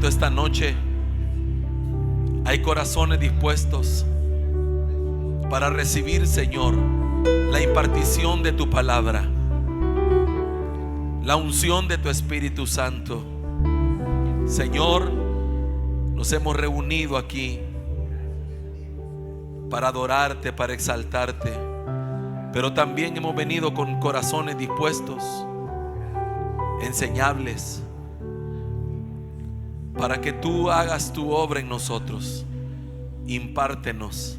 esta noche hay corazones dispuestos para recibir, Señor, la impartición de tu palabra, la unción de tu Espíritu Santo. Señor, nos hemos reunido aquí para adorarte, para exaltarte, pero también hemos venido con corazones dispuestos, enseñables, para que tú hagas tu obra en nosotros. Impártenos,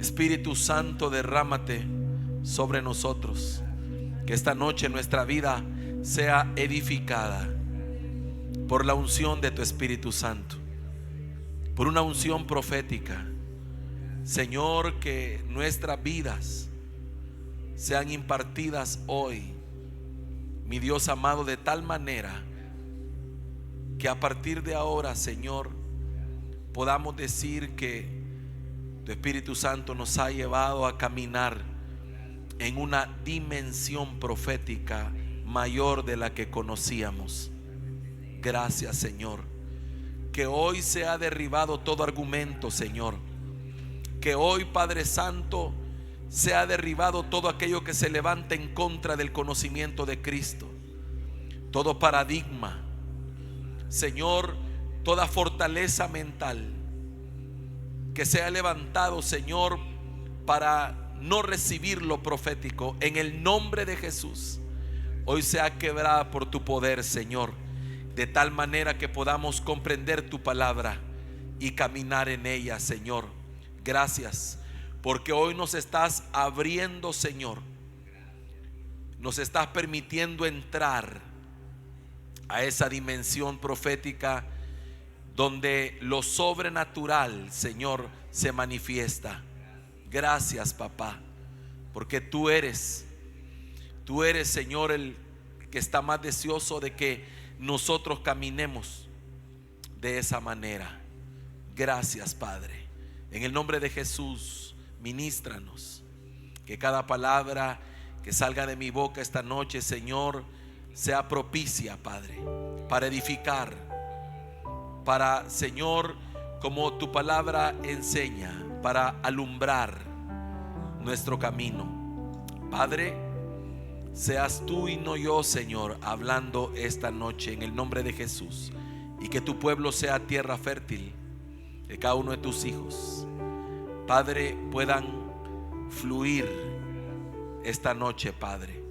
Espíritu Santo, derrámate sobre nosotros, que esta noche nuestra vida sea edificada por la unción de tu Espíritu Santo, por una unción profética. Señor, que nuestras vidas sean impartidas hoy, mi Dios amado, de tal manera que a partir de ahora, Señor, podamos decir que tu Espíritu Santo nos ha llevado a caminar en una dimensión profética mayor de la que conocíamos. Gracias, Señor. Que hoy se ha derribado todo argumento, Señor. Que hoy, Padre Santo, se ha derribado todo aquello que se levanta en contra del conocimiento de Cristo. Todo paradigma, Señor, toda fortaleza mental que se ha levantado, Señor, para no recibir lo profético, en el nombre de Jesús, hoy sea quebrada por tu poder, Señor, de tal manera que podamos comprender tu palabra y caminar en ella, Señor. Gracias, porque hoy nos estás abriendo, Señor, nos estás permitiendo entrar a esa dimensión profética donde lo sobrenatural, Señor, se manifiesta. Gracias, papá, porque tú eres, Señor, el que está más deseoso de que nosotros caminemos de esa manera. Gracias, Padre. En el nombre de Jesús, ministranos, que cada palabra que salga de mi boca esta noche, Señor, sea propicia, Padre, para edificar, para, Señor, como tu palabra enseña, para alumbrar nuestro camino. Padre, seas tú y no yo, Señor, hablando esta noche en el nombre de Jesús, y que tu pueblo sea tierra fértil, que cada uno de tus hijos, Padre, puedan fluir esta noche, Padre,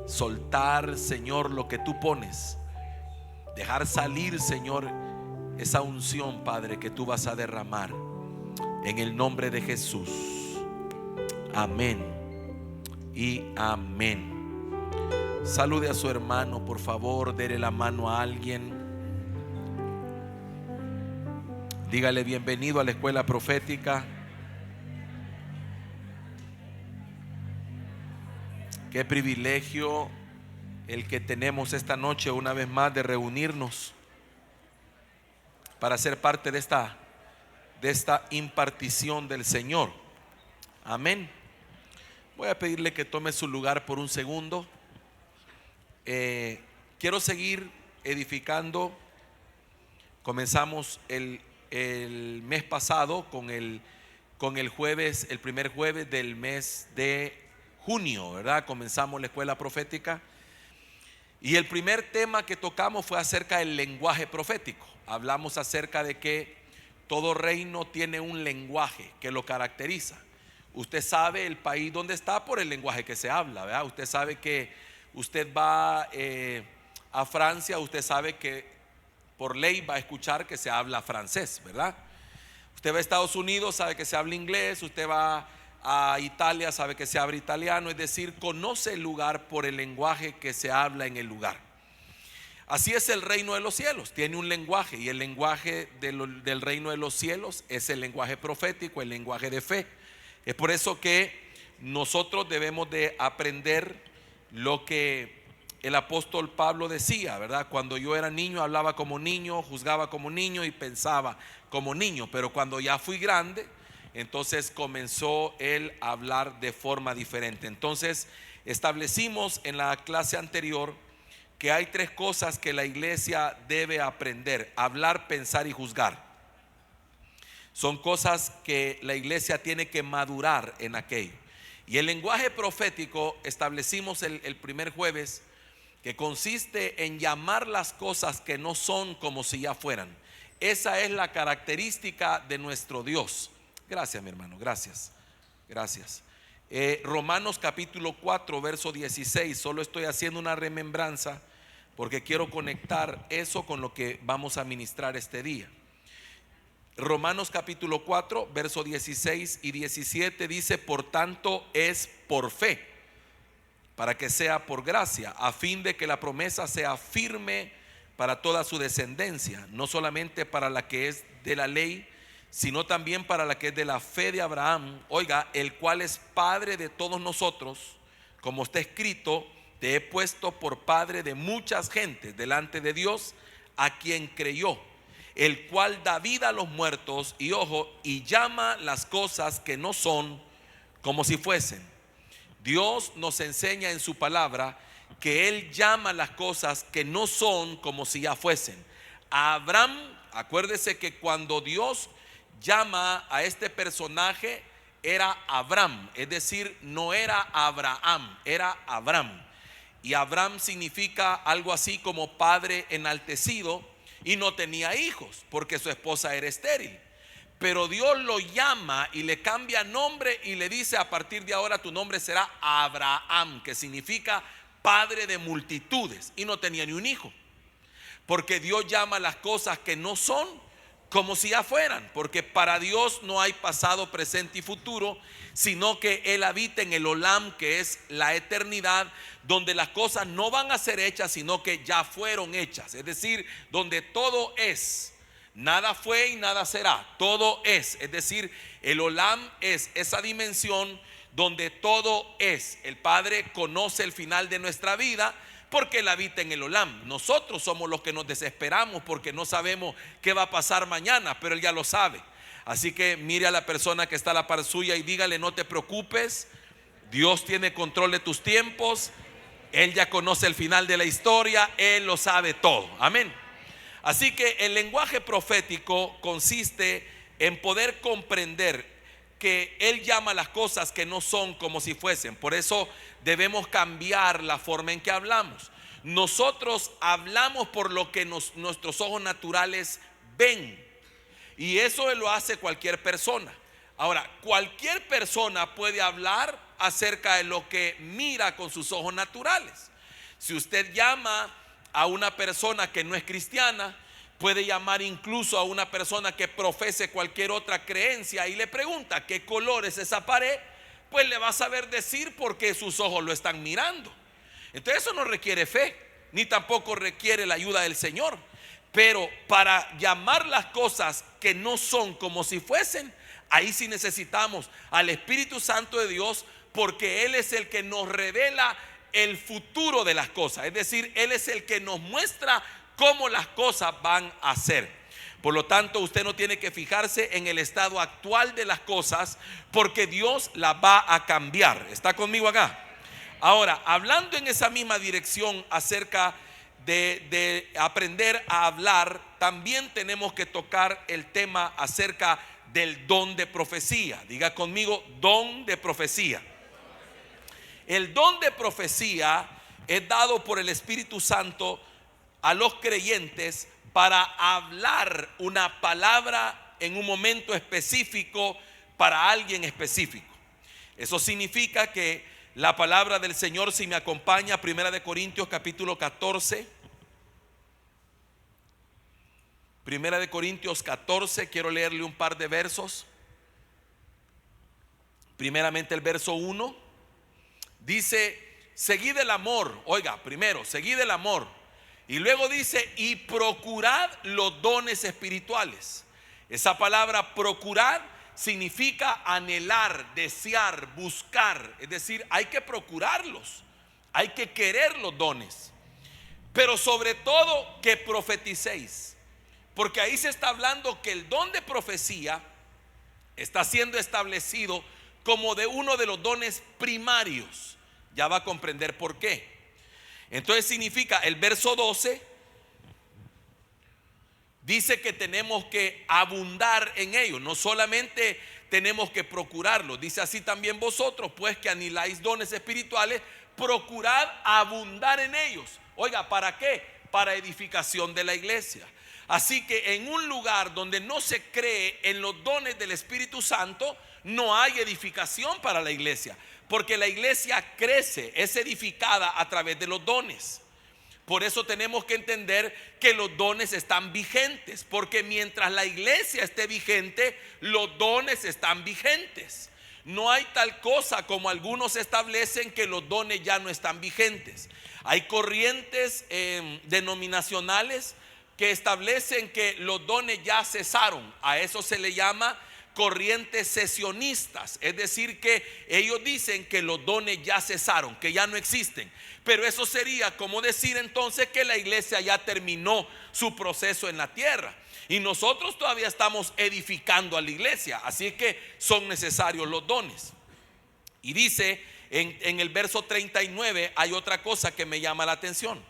soltar, Señor, lo que tú pones, dejar salir, Señor, esa unción, Padre, que tú vas a derramar en el nombre de Jesús. Amén y amén. Salude a su hermano, por favor, dele la mano a alguien. Dígale bienvenido a la escuela profética. Qué privilegio el que tenemos esta noche una vez más de reunirnos para ser parte de esta impartición del Señor. Amén. Voy a pedirle que tome su lugar por un segundo. Quiero seguir edificando. Comenzamos el mes pasado con el jueves, el primer jueves del mes de junio, ¿verdad? Comenzamos la escuela profética y el primer tema que tocamos fue acerca del lenguaje profético. Hablamos acerca de que todo reino tiene un lenguaje que lo caracteriza. Usted sabe el país donde está por el lenguaje que se habla, ¿verdad? Usted sabe que usted va a Francia, usted sabe que por ley va a escuchar que se habla francés, ¿verdad? Usted va a Estados Unidos, sabe que se habla inglés. Usted va a Italia, sabe que se habla italiano. Es decir, conoce el lugar por el lenguaje que se habla en el lugar. Así es el reino de los cielos, tiene un lenguaje, y el lenguaje del reino de los cielos es el lenguaje profético, el lenguaje de fe. Es por eso que nosotros debemos de aprender lo que el apóstol Pablo decía, ¿verdad? Cuando yo era niño hablaba como niño, juzgaba como niño y pensaba como niño, pero cuando ya fui grande, entonces comenzó él a hablar de forma diferente. Entonces establecimos en la clase anterior que hay tres cosas que la iglesia debe aprender: hablar, pensar y juzgar. Son cosas que la iglesia tiene que madurar en aquello. Y el lenguaje profético, establecimos el primer jueves, que consiste en llamar las cosas que no son como si ya fueran. Esa es la característica de nuestro Dios. Gracias, mi hermano, gracias. Romanos capítulo 4 verso 16. Solo estoy haciendo una remembranza porque quiero conectar eso con lo que vamos a ministrar este día. Romanos capítulo 4 verso 16 y 17 dice: por tanto es por fe, para que sea por gracia, a fin de que la promesa sea firme para toda su descendencia, no solamente para la que es de la ley, sino también para la que es de la fe de Abraham, oiga, el cual es padre de todos nosotros, como está escrito: te he puesto por padre de muchas gentes delante de Dios, a quien creyó, el cual da vida a los muertos y ojo, y llama las cosas que no son como si fuesen. Dios nos enseña en su palabra que Él llama las cosas que no son como si ya fuesen. A Abraham, acuérdese que cuando Dios llama a este personaje, era Abram, es decir, no era Abraham, era Abram. Y Abram significa algo así como padre enaltecido, y no tenía hijos porque su esposa era estéril. Pero Dios lo llama y le cambia nombre y le dice: a partir de ahora tu nombre será Abraham, que significa padre de multitudes. Y no tenía ni un hijo, porque Dios llama las cosas que no son como si ya fueran, porque para Dios no hay pasado, presente y futuro, sino que Él habita en el Olam, que es la eternidad, donde las cosas no van a ser hechas, sino que ya fueron hechas. Es decir, donde todo es, nada fue y nada será, todo es. Es decir, el Olam es esa dimensión donde todo es. El Padre conoce el final de nuestra vida porque Él habita en el Olam. Nosotros somos los que nos desesperamos porque no sabemos qué va a pasar mañana, pero Él ya lo sabe. Así que mire a la persona que está a la par suya y dígale: no te preocupes, Dios tiene control de tus tiempos, Él ya conoce el final de la historia, Él lo sabe todo. Amén. Así que el lenguaje profético consiste en poder comprender que Él llama las cosas que no son como si fuesen. Por eso debemos cambiar la forma en que hablamos. Nosotros hablamos por lo que nuestros ojos naturales ven, y eso lo hace cualquier persona. Ahora, cualquier persona puede hablar acerca de lo que mira con sus ojos naturales. Si usted llama a una persona que no es cristiana, puede llamar incluso a una persona que profese cualquier otra creencia y le pregunta: ¿qué color es esa pared? Pues le va a saber decir porque sus ojos lo están mirando. Entonces eso no requiere fe, ni tampoco requiere la ayuda del Señor. Pero para llamar las cosas que no son como si fuesen, ahí sí necesitamos al Espíritu Santo de Dios, porque Él es el que nos revela el futuro de las cosas. Es decir, Él es el que nos muestra cómo las cosas van a ser. Por lo tanto, usted no tiene que fijarse en el estado actual de las cosas, porque Dios las va a cambiar. ¿Está conmigo acá? Ahora, hablando en esa misma dirección acerca de aprender a hablar, también tenemos que tocar el tema acerca del don de profecía. Diga conmigo: don de profecía. El don de profecía es dado por el Espíritu Santo a los creyentes para hablar una palabra en un momento específico para alguien específico. Eso significa que la palabra del Señor, si me acompaña, 1 Corintios capítulo 14. 1 Corintios 14, quiero leerle un par de versos. Primeramente el verso 1 dice: seguid el amor. Oiga, primero, seguid el amor. Y luego dice: y procurad los dones espirituales. Esa palabra procurar significa anhelar, desear, buscar. Es decir, hay que procurarlos, hay que querer los dones. Pero sobre todo que profeticéis, porque ahí se está hablando que el don de profecía está siendo establecido como de uno de los dones primarios. Ya va a comprender por qué. Entonces significa, el verso 12 dice que tenemos que abundar en ellos. No solamente tenemos que procurarlo. Dice así también vosotros, pues que anheláis dones espirituales, procurad abundar en ellos. Oiga, ¿para qué? Para edificación de la iglesia. Así que en un lugar donde no se cree en los dones del Espíritu Santo, no hay edificación para la iglesia. Porque la iglesia crece, es edificada a través de los dones. Por eso tenemos que entender que los dones están vigentes, porque mientras la iglesia esté vigente, los dones están vigentes. No hay tal cosa como algunos establecen que los dones ya no están vigentes. Hay corrientes denominacionales que establecen que los dones ya cesaron. A eso se le llama corrientes cesionistas, es decir que ellos dicen que los dones ya cesaron, que ya no existen. Pero eso sería como decir entonces que la iglesia ya terminó su proceso en la tierra y nosotros todavía estamos edificando a la iglesia, así que son necesarios los dones. Y dice en el verso 39, hay otra cosa que me llama la atención.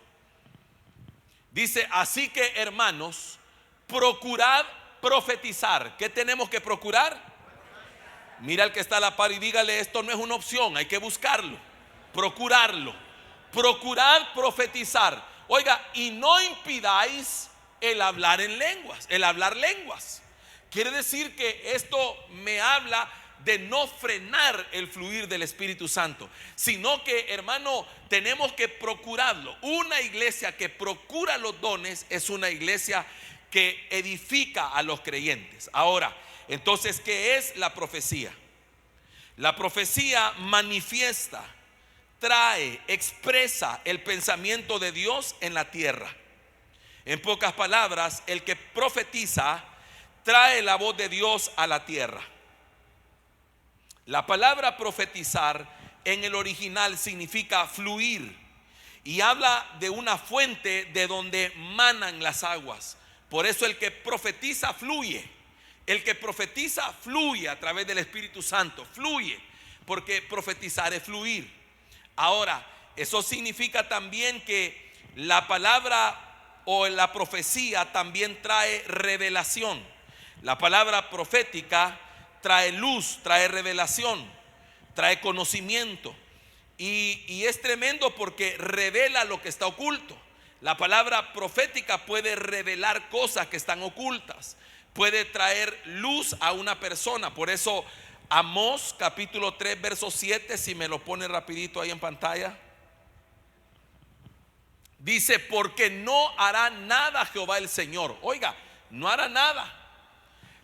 Dice, así que hermanos, procurad profetizar. ¿Qué tenemos que procurar? Mira al que está a la par y dígale, esto no es una opción, hay que buscarlo, procurarlo. Procurad profetizar. Oiga, y no impidáis el hablar en lenguas, el hablar lenguas. Quiere decir que esto me habla de no frenar el fluir del Espíritu Santo, sino que, hermano, tenemos que procurarlo. Una iglesia que procura los dones es una iglesia que edifica a los creyentes. Ahora, entonces, ¿qué es la profecía? La profecía manifiesta, trae, expresa el pensamiento de Dios en la tierra. En pocas palabras, el que profetiza trae la voz de Dios a la tierra. La palabra profetizar en el original significa fluir y habla de una fuente de donde manan las aguas. Por eso el que profetiza fluye. El que profetiza fluye a través del Espíritu Santo, fluye, porque profetizar es fluir. Ahora, eso significa también que la palabra o la profecía también trae revelación. La palabra profética trae luz, trae revelación, trae conocimiento. Y es tremendo porque revela lo que está oculto. La palabra profética puede revelar cosas que están ocultas, puede traer luz a una persona. Por eso Amós capítulo 3 verso 7, si me lo pone rapidito ahí en pantalla, dice, porque no hará nada Jehová el Señor. Oiga, no hará nada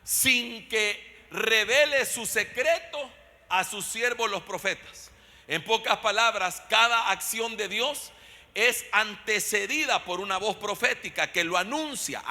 sin que revele su secreto a sus siervos los profetas. En pocas palabras, cada acción de Dios es antecedida por una voz profética que lo anuncia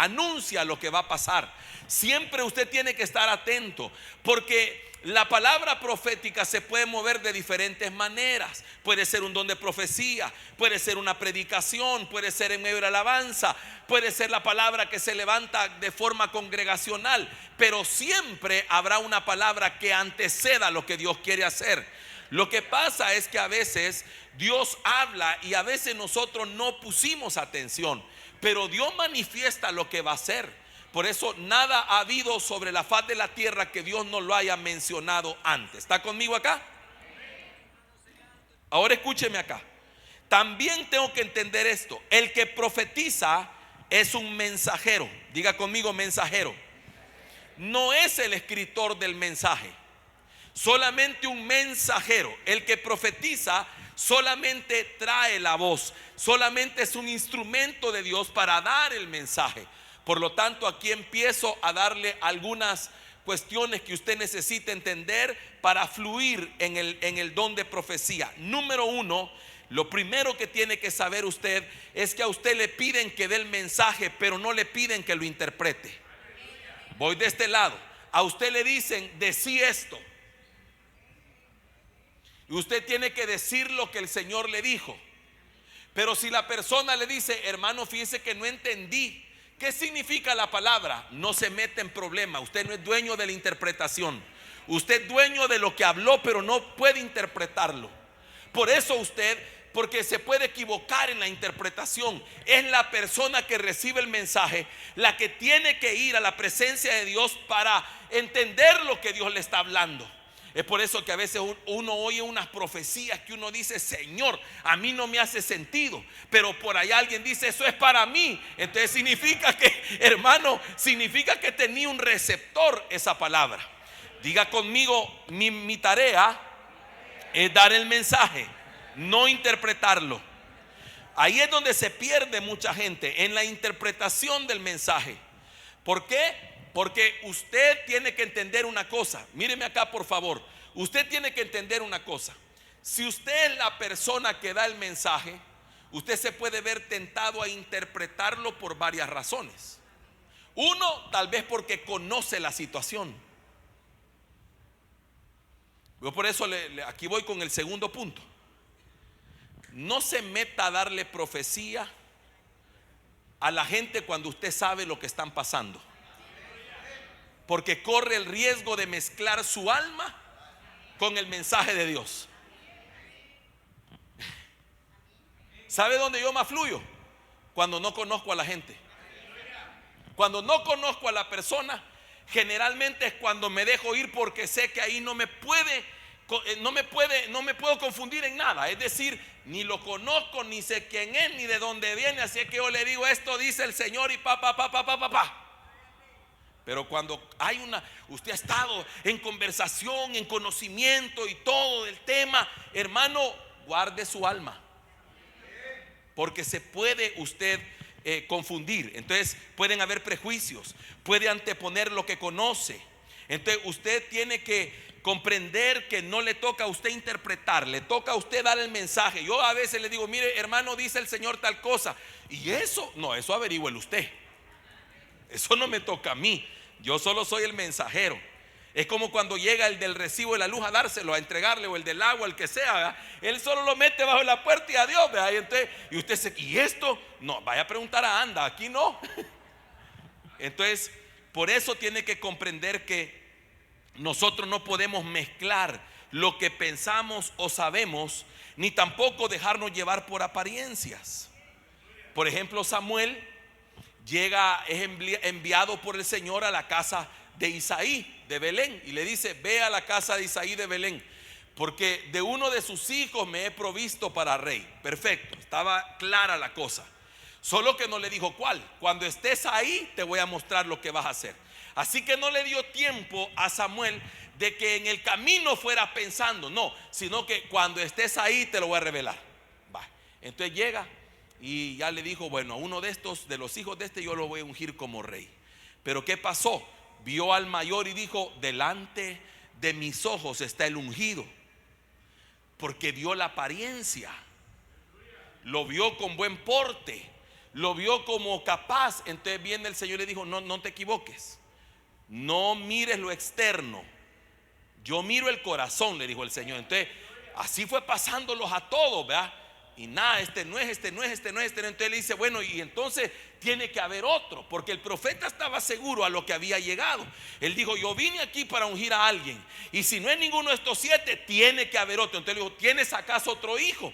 lo que va a pasar. Siempre usted tiene que estar atento, porque la palabra profética se puede mover de diferentes maneras. Puede ser un don de profecía, puede ser una predicación, puede ser en medio de la alabanza, puede ser la palabra que se levanta de forma congregacional, pero siempre habrá una palabra que anteceda lo que Dios quiere hacer. Lo que pasa es que a veces Dios habla y a veces nosotros no pusimos atención, pero Dios manifiesta lo que va a hacer. Por eso nada ha habido sobre la faz de la tierra que Dios no lo haya mencionado antes. ¿Está conmigo acá? Ahora escúcheme acá. También tengo que entender esto. El que profetiza es un mensajero. Diga conmigo, mensajero. No es el escritor del mensaje, solamente un mensajero. El que profetiza solamente trae la voz, solamente es un instrumento de Dios para dar el mensaje. Por lo tanto, aquí empiezo a darle algunas cuestiones que usted necesita entender para fluir en el don de profecía. Número uno, lo primero que tiene que saber usted es que a usted le piden que dé el mensaje, pero no le piden que lo interprete. Voy de este lado. A usted le dicen, decí esto, y usted tiene que decir lo que el Señor le dijo. Pero si la persona le dice, hermano, fíjese que no entendí ¿qué significa la palabra? No se mete en problema. Usted no es dueño de la interpretación. Usted es dueño de lo que habló, pero no puede interpretarlo. Por eso usted porque se puede equivocar en la interpretación. Es la persona que recibe el mensaje la que tiene que ir a la presencia de Dios para entender lo que Dios le está hablando. Es por eso que a veces uno oye unas profecías que uno dice: Señor, a mí no me hace sentido, pero por ahí alguien dice: eso es para mí. Entonces significa que, hermano, significa que tenía un receptor esa palabra. Diga conmigo: mi tarea es dar el mensaje, no interpretarlo. Ahí es donde se pierde mucha gente, en la interpretación del mensaje. ¿Por qué? Porque usted tiene que entender una cosa. Míreme acá, por favor. Usted tiene que entender una cosa. Si usted es la persona que da el mensaje, usted se puede ver tentado a interpretarlo por varias razones. Uno, tal vez porque conoce la situación. Yo por eso aquí voy con el segundo punto. No se meta a darle profecía a la gente cuando usted sabe lo que están pasando, porque corre el riesgo de mezclar su alma con el mensaje de Dios. ¿Sabe dónde yo más fluyo? Cuando no conozco a la gente. Cuando no conozco a la persona, generalmente es cuando me dejo ir, porque sé que ahí no me puedo confundir en nada. Es decir, ni lo conozco, ni sé quién es, ni de dónde viene. Así es que yo le digo: esto dice el Señor, y pa. Pero cuando usted ha estado en conversación, en conocimiento y todo del tema, hermano, guarde su alma, porque se puede usted confundir. Entonces pueden haber prejuicios, puede anteponer lo que conoce. Entonces usted tiene que comprender que no le toca a usted interpretar, le toca a usted dar el mensaje. Yo a veces le digo: mire, hermano, dice el Señor tal cosa, y eso averígüelo usted. Eso no me toca a mí. Yo solo soy el mensajero. Es como cuando llega el del recibo de la luz a dárselo, a entregarle, o el del agua, el que sea, ¿verdad? Él solo lo mete bajo la puerta y adiós, ¿verdad? Y usted se: ¿y esto? No, vaya a preguntar a Anda, aquí no. Entonces, por eso tiene que comprender que nosotros no podemos mezclar lo que pensamos o sabemos, ni tampoco dejarnos llevar por apariencias. Por ejemplo, Samuel es enviado por el Señor a la casa de Isaí de Belén, y le dice: ve a la casa de Isaí de Belén, porque de uno de sus hijos me he provisto para rey. Perfecto, estaba clara la cosa. Solo que no le dijo cuál. Cuando estés ahí te voy a mostrar lo que vas a hacer. Así que no le dio tiempo a Samuel de que en el camino fuera pensando, no, sino que cuando estés ahí te lo voy a revelar. Entonces llega y ya le dijo: bueno, a uno de estos, de los hijos de este, yo lo voy a ungir como rey. Pero ¿qué pasó? Vio al mayor y dijo: delante de mis ojos está el ungido. Porque vio la apariencia, lo vio con buen porte, lo vio como capaz. Entonces viene el Señor y le dijo: no te equivoques, no mires lo externo, yo miro el corazón, le dijo el Señor. Entonces así fue pasándolos a todos, ¿verdad? Y nada, este no es. Entonces le dice: bueno, y entonces tiene que haber otro, porque el profeta estaba seguro a lo que había llegado. Él dijo: yo vine aquí para ungir a alguien, y si no es ninguno de estos 7, tiene que haber otro. Entonces le dijo: ¿tienes acaso otro hijo?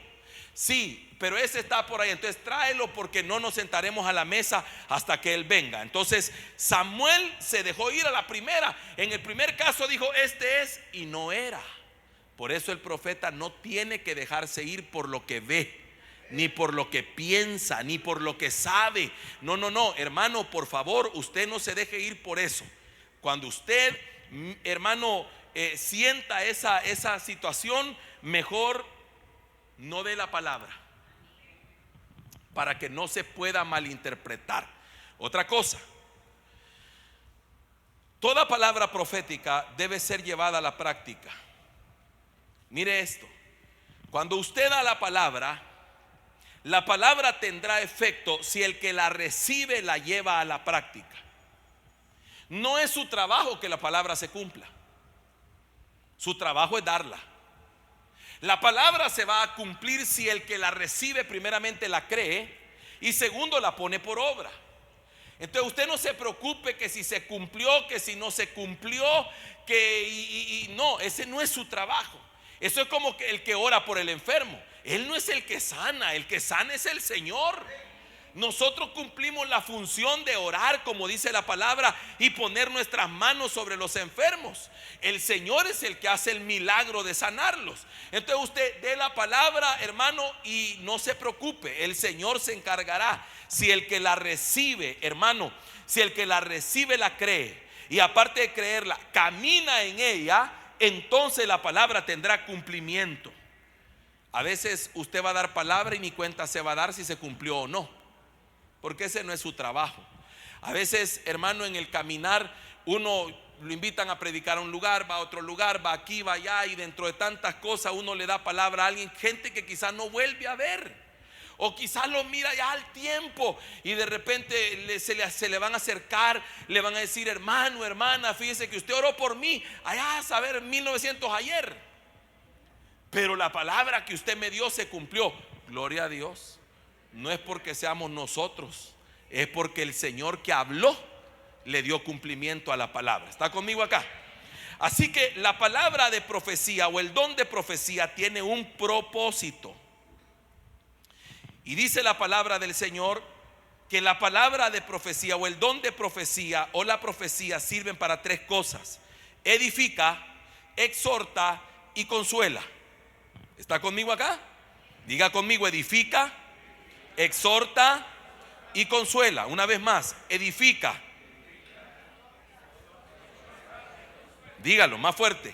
Sí, pero ese está por ahí. Entonces tráelo, porque no nos sentaremos a la mesa hasta que él venga. Entonces Samuel se dejó ir a la primera. En el primer caso dijo: este es, y no era. Por eso el profeta no tiene que dejarse ir por lo que ve, ni por lo que piensa, ni por lo que sabe. No, hermano, por favor, usted no se deje ir por eso. Cuando usted, hermano, sienta esa situación, mejor no dé la palabra, para que no se pueda malinterpretar. Otra cosa: toda palabra profética debe ser llevada a la práctica. Mire esto: cuando usted da la palabra tendrá efecto si el que la recibe la lleva a la práctica. No es su trabajo que la palabra se cumpla, su trabajo es darla. La palabra se va a cumplir si el que la recibe primeramente la cree, y segundo la pone por obra. Entonces usted no se preocupe que si se cumplió, que si no se cumplió, no, ese no es su trabajo. Eso es como que el que ora por el enfermo. Él no es el que sana es el Señor. Nosotros cumplimos la función de orar, como dice la palabra, y poner nuestras manos sobre los enfermos. El Señor es el que hace el milagro de sanarlos. Entonces usted dé la palabra, hermano, y no se preocupe, el Señor se encargará. Si el que la recibe, hermano, si el que la recibe la cree, y aparte de creerla, camina en ella, entonces la palabra tendrá cumplimiento. A veces usted va a dar palabra y ni cuenta se va a dar si se cumplió o no, porque ese no es su trabajo. A veces, hermano, en el caminar uno lo invitan a predicar a un lugar, va a otro lugar, va aquí, va allá, y dentro de tantas cosas uno le da palabra a alguien, gente que quizás no vuelve a ver, o quizás lo mira ya al tiempo y de repente se le van a acercar, le van a decir: hermano, hermana, fíjese que usted oró por mí allá, a saber, en 1900 ayer, pero la palabra que usted me dio se cumplió. Gloria a Dios. No es porque seamos nosotros, es porque el Señor que habló le dio cumplimiento a la palabra. ¿Está conmigo acá? Así que la palabra de profecía o el don de profecía tiene un propósito. Y dice la palabra del Señor que la palabra de profecía o el don de profecía o la profecía sirven para tres cosas: edifica, exhorta y consuela. ¿Está conmigo acá? Diga conmigo: edifica, exhorta y consuela. Una vez más: edifica. Dígalo más fuerte.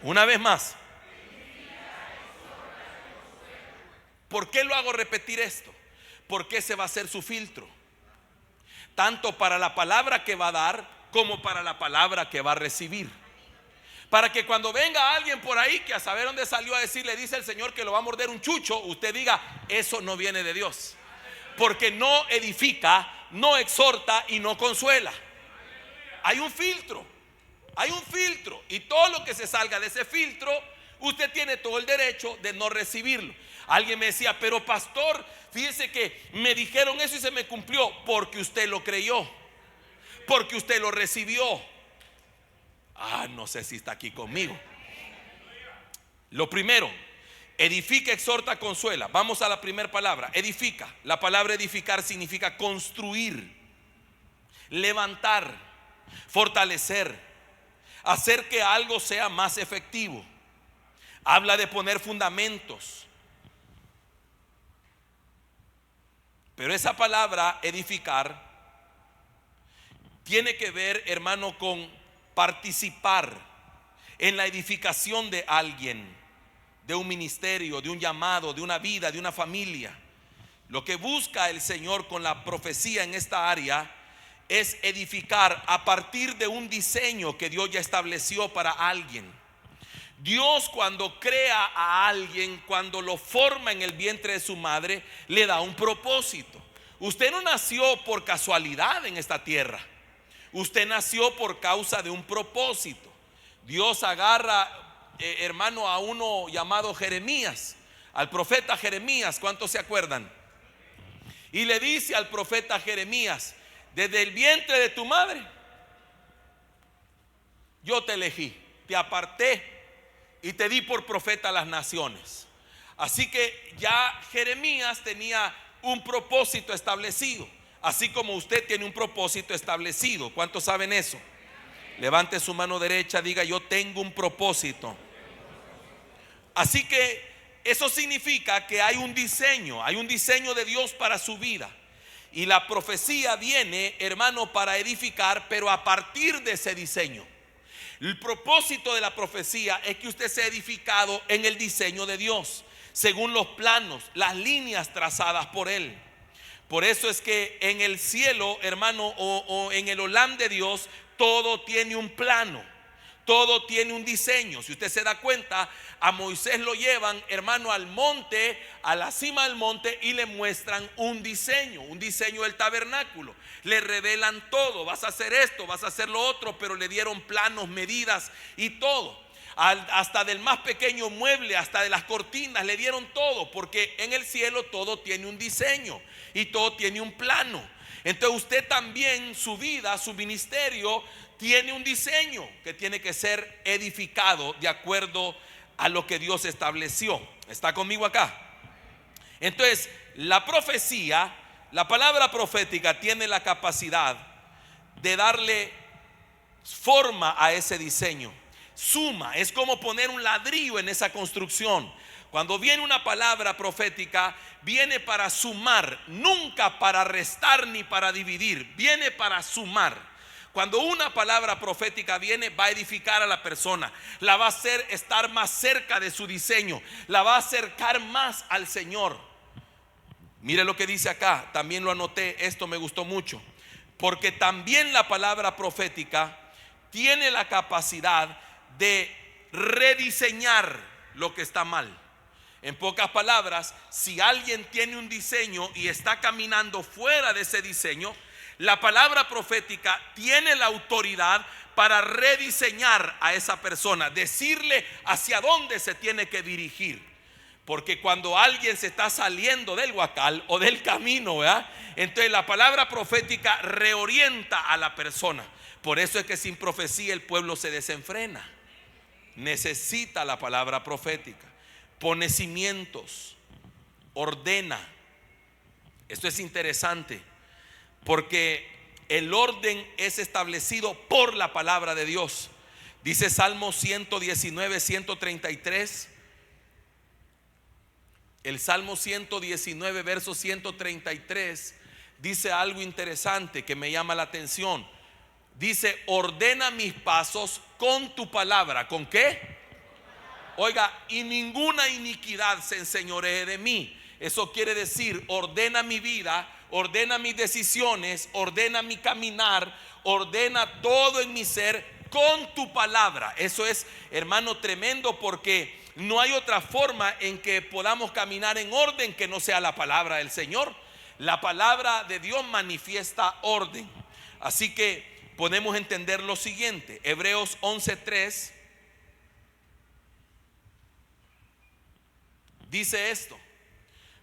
Una vez más. ¿Por qué lo hago repetir esto? Porque ese va a ser su filtro, tanto para la palabra que va a dar como para la palabra que va a recibir. Para que cuando venga alguien por ahí que a saber dónde salió a decir, le dice el Señor que lo va a morder un chucho, usted diga: eso no viene de Dios, porque no edifica, no exhorta y no consuela. Hay un filtro, y todo lo que se salga de ese filtro, usted tiene todo el derecho de no recibirlo. Alguien me decía: pero pastor, fíjese que me dijeron eso y se me cumplió. Porque usted lo creyó, porque usted lo recibió. No sé si está aquí conmigo. Lo primero: edifica, exhorta, consuela. Vamos a la primera palabra: edifica. La palabra edificar significa construir, levantar, fortalecer, hacer que algo sea más efectivo. Habla de poner fundamentos. Pero esa palabra edificar tiene que ver, hermano, con participar en la edificación de alguien, de un ministerio, de un llamado, de una vida, de una familia. Lo que busca el Señor con la profecía en esta área es edificar a partir de un diseño que Dios ya estableció para alguien. Dios, cuando crea a alguien, cuando lo forma en el vientre de su madre, le da un propósito. Usted no nació por casualidad en esta tierra. Usted nació por causa de un propósito. Dios agarra, hermano, a uno llamado Jeremías, al profeta Jeremías. ¿Cuántos se acuerdan? Y le dice al profeta Jeremías: desde el vientre de tu madre yo te elegí, te aparté y te di por profeta a las naciones. Así que ya Jeremías tenía un propósito establecido, así como usted tiene un propósito establecido. ¿Cuántos saben eso? Levante su mano derecha, diga: yo tengo un propósito. Así que eso significa que hay un diseño de Dios para su vida. Y la profecía viene, hermano, para edificar, pero a partir de ese diseño. El propósito de la profecía es que usted sea edificado en el diseño de Dios, según los planos, las líneas trazadas por Él. Por eso es que en el cielo, hermano, o en el Olam de Dios, todo tiene un plano, todo tiene un diseño. Si usted se da cuenta, a Moisés lo llevan, hermano, al monte, a la cima del monte, y le muestran un diseño del tabernáculo. Le revelan todo: vas a hacer esto, vas a hacer lo otro, pero le dieron planos, medidas y todo. Hasta del más pequeño mueble, hasta de las cortinas, le dieron todo, porque en el cielo todo tiene un diseño y todo tiene un plano. Entonces usted también, su vida, su ministerio tiene un diseño que tiene que ser edificado de acuerdo a lo que Dios estableció. ¿Está conmigo acá? Entonces, la profecía, la palabra profética tiene la capacidad de darle forma a ese diseño. Suma, es como poner un ladrillo en esa construcción. Cuando viene una palabra profética, viene para sumar, nunca para restar ni para dividir, viene para sumar. Cuando una palabra profética viene, va a edificar a la persona, la va a hacer estar más cerca de su diseño, la va a acercar más al Señor. Mire lo que dice acá, también lo anoté, esto me gustó mucho. Porque también la palabra profética tiene la capacidad de rediseñar lo que está mal. En pocas palabras, si alguien tiene un diseño y está caminando fuera de ese diseño, la palabra profética tiene la autoridad para rediseñar a esa persona, decirle hacia dónde se tiene que dirigir. Porque cuando alguien se está saliendo del huacal o del camino, ¿verdad?, entonces la palabra profética reorienta a la persona. Por eso es que sin profecía el pueblo se desenfrena. Necesita la palabra profética. Pone cimientos, ordena. Esto es interesante, porque el orden es establecido por la palabra de Dios. Dice Salmo 119, 133. El Salmo 119, verso 133, dice algo interesante que me llama la atención. Dice: ordena mis pasos con tu palabra. ¿Con qué? Oiga, y ninguna iniquidad se enseñoree de mí. Eso quiere decir, ordena mi vida, ordena mis decisiones, ordena mi caminar, ordena todo en mi ser con tu palabra. Eso es, hermano, tremendo, porque no hay otra forma en que podamos caminar en orden que no sea la palabra del Señor. La palabra de Dios manifiesta orden. Así que podemos entender lo siguiente. Hebreos 11:3 dice esto: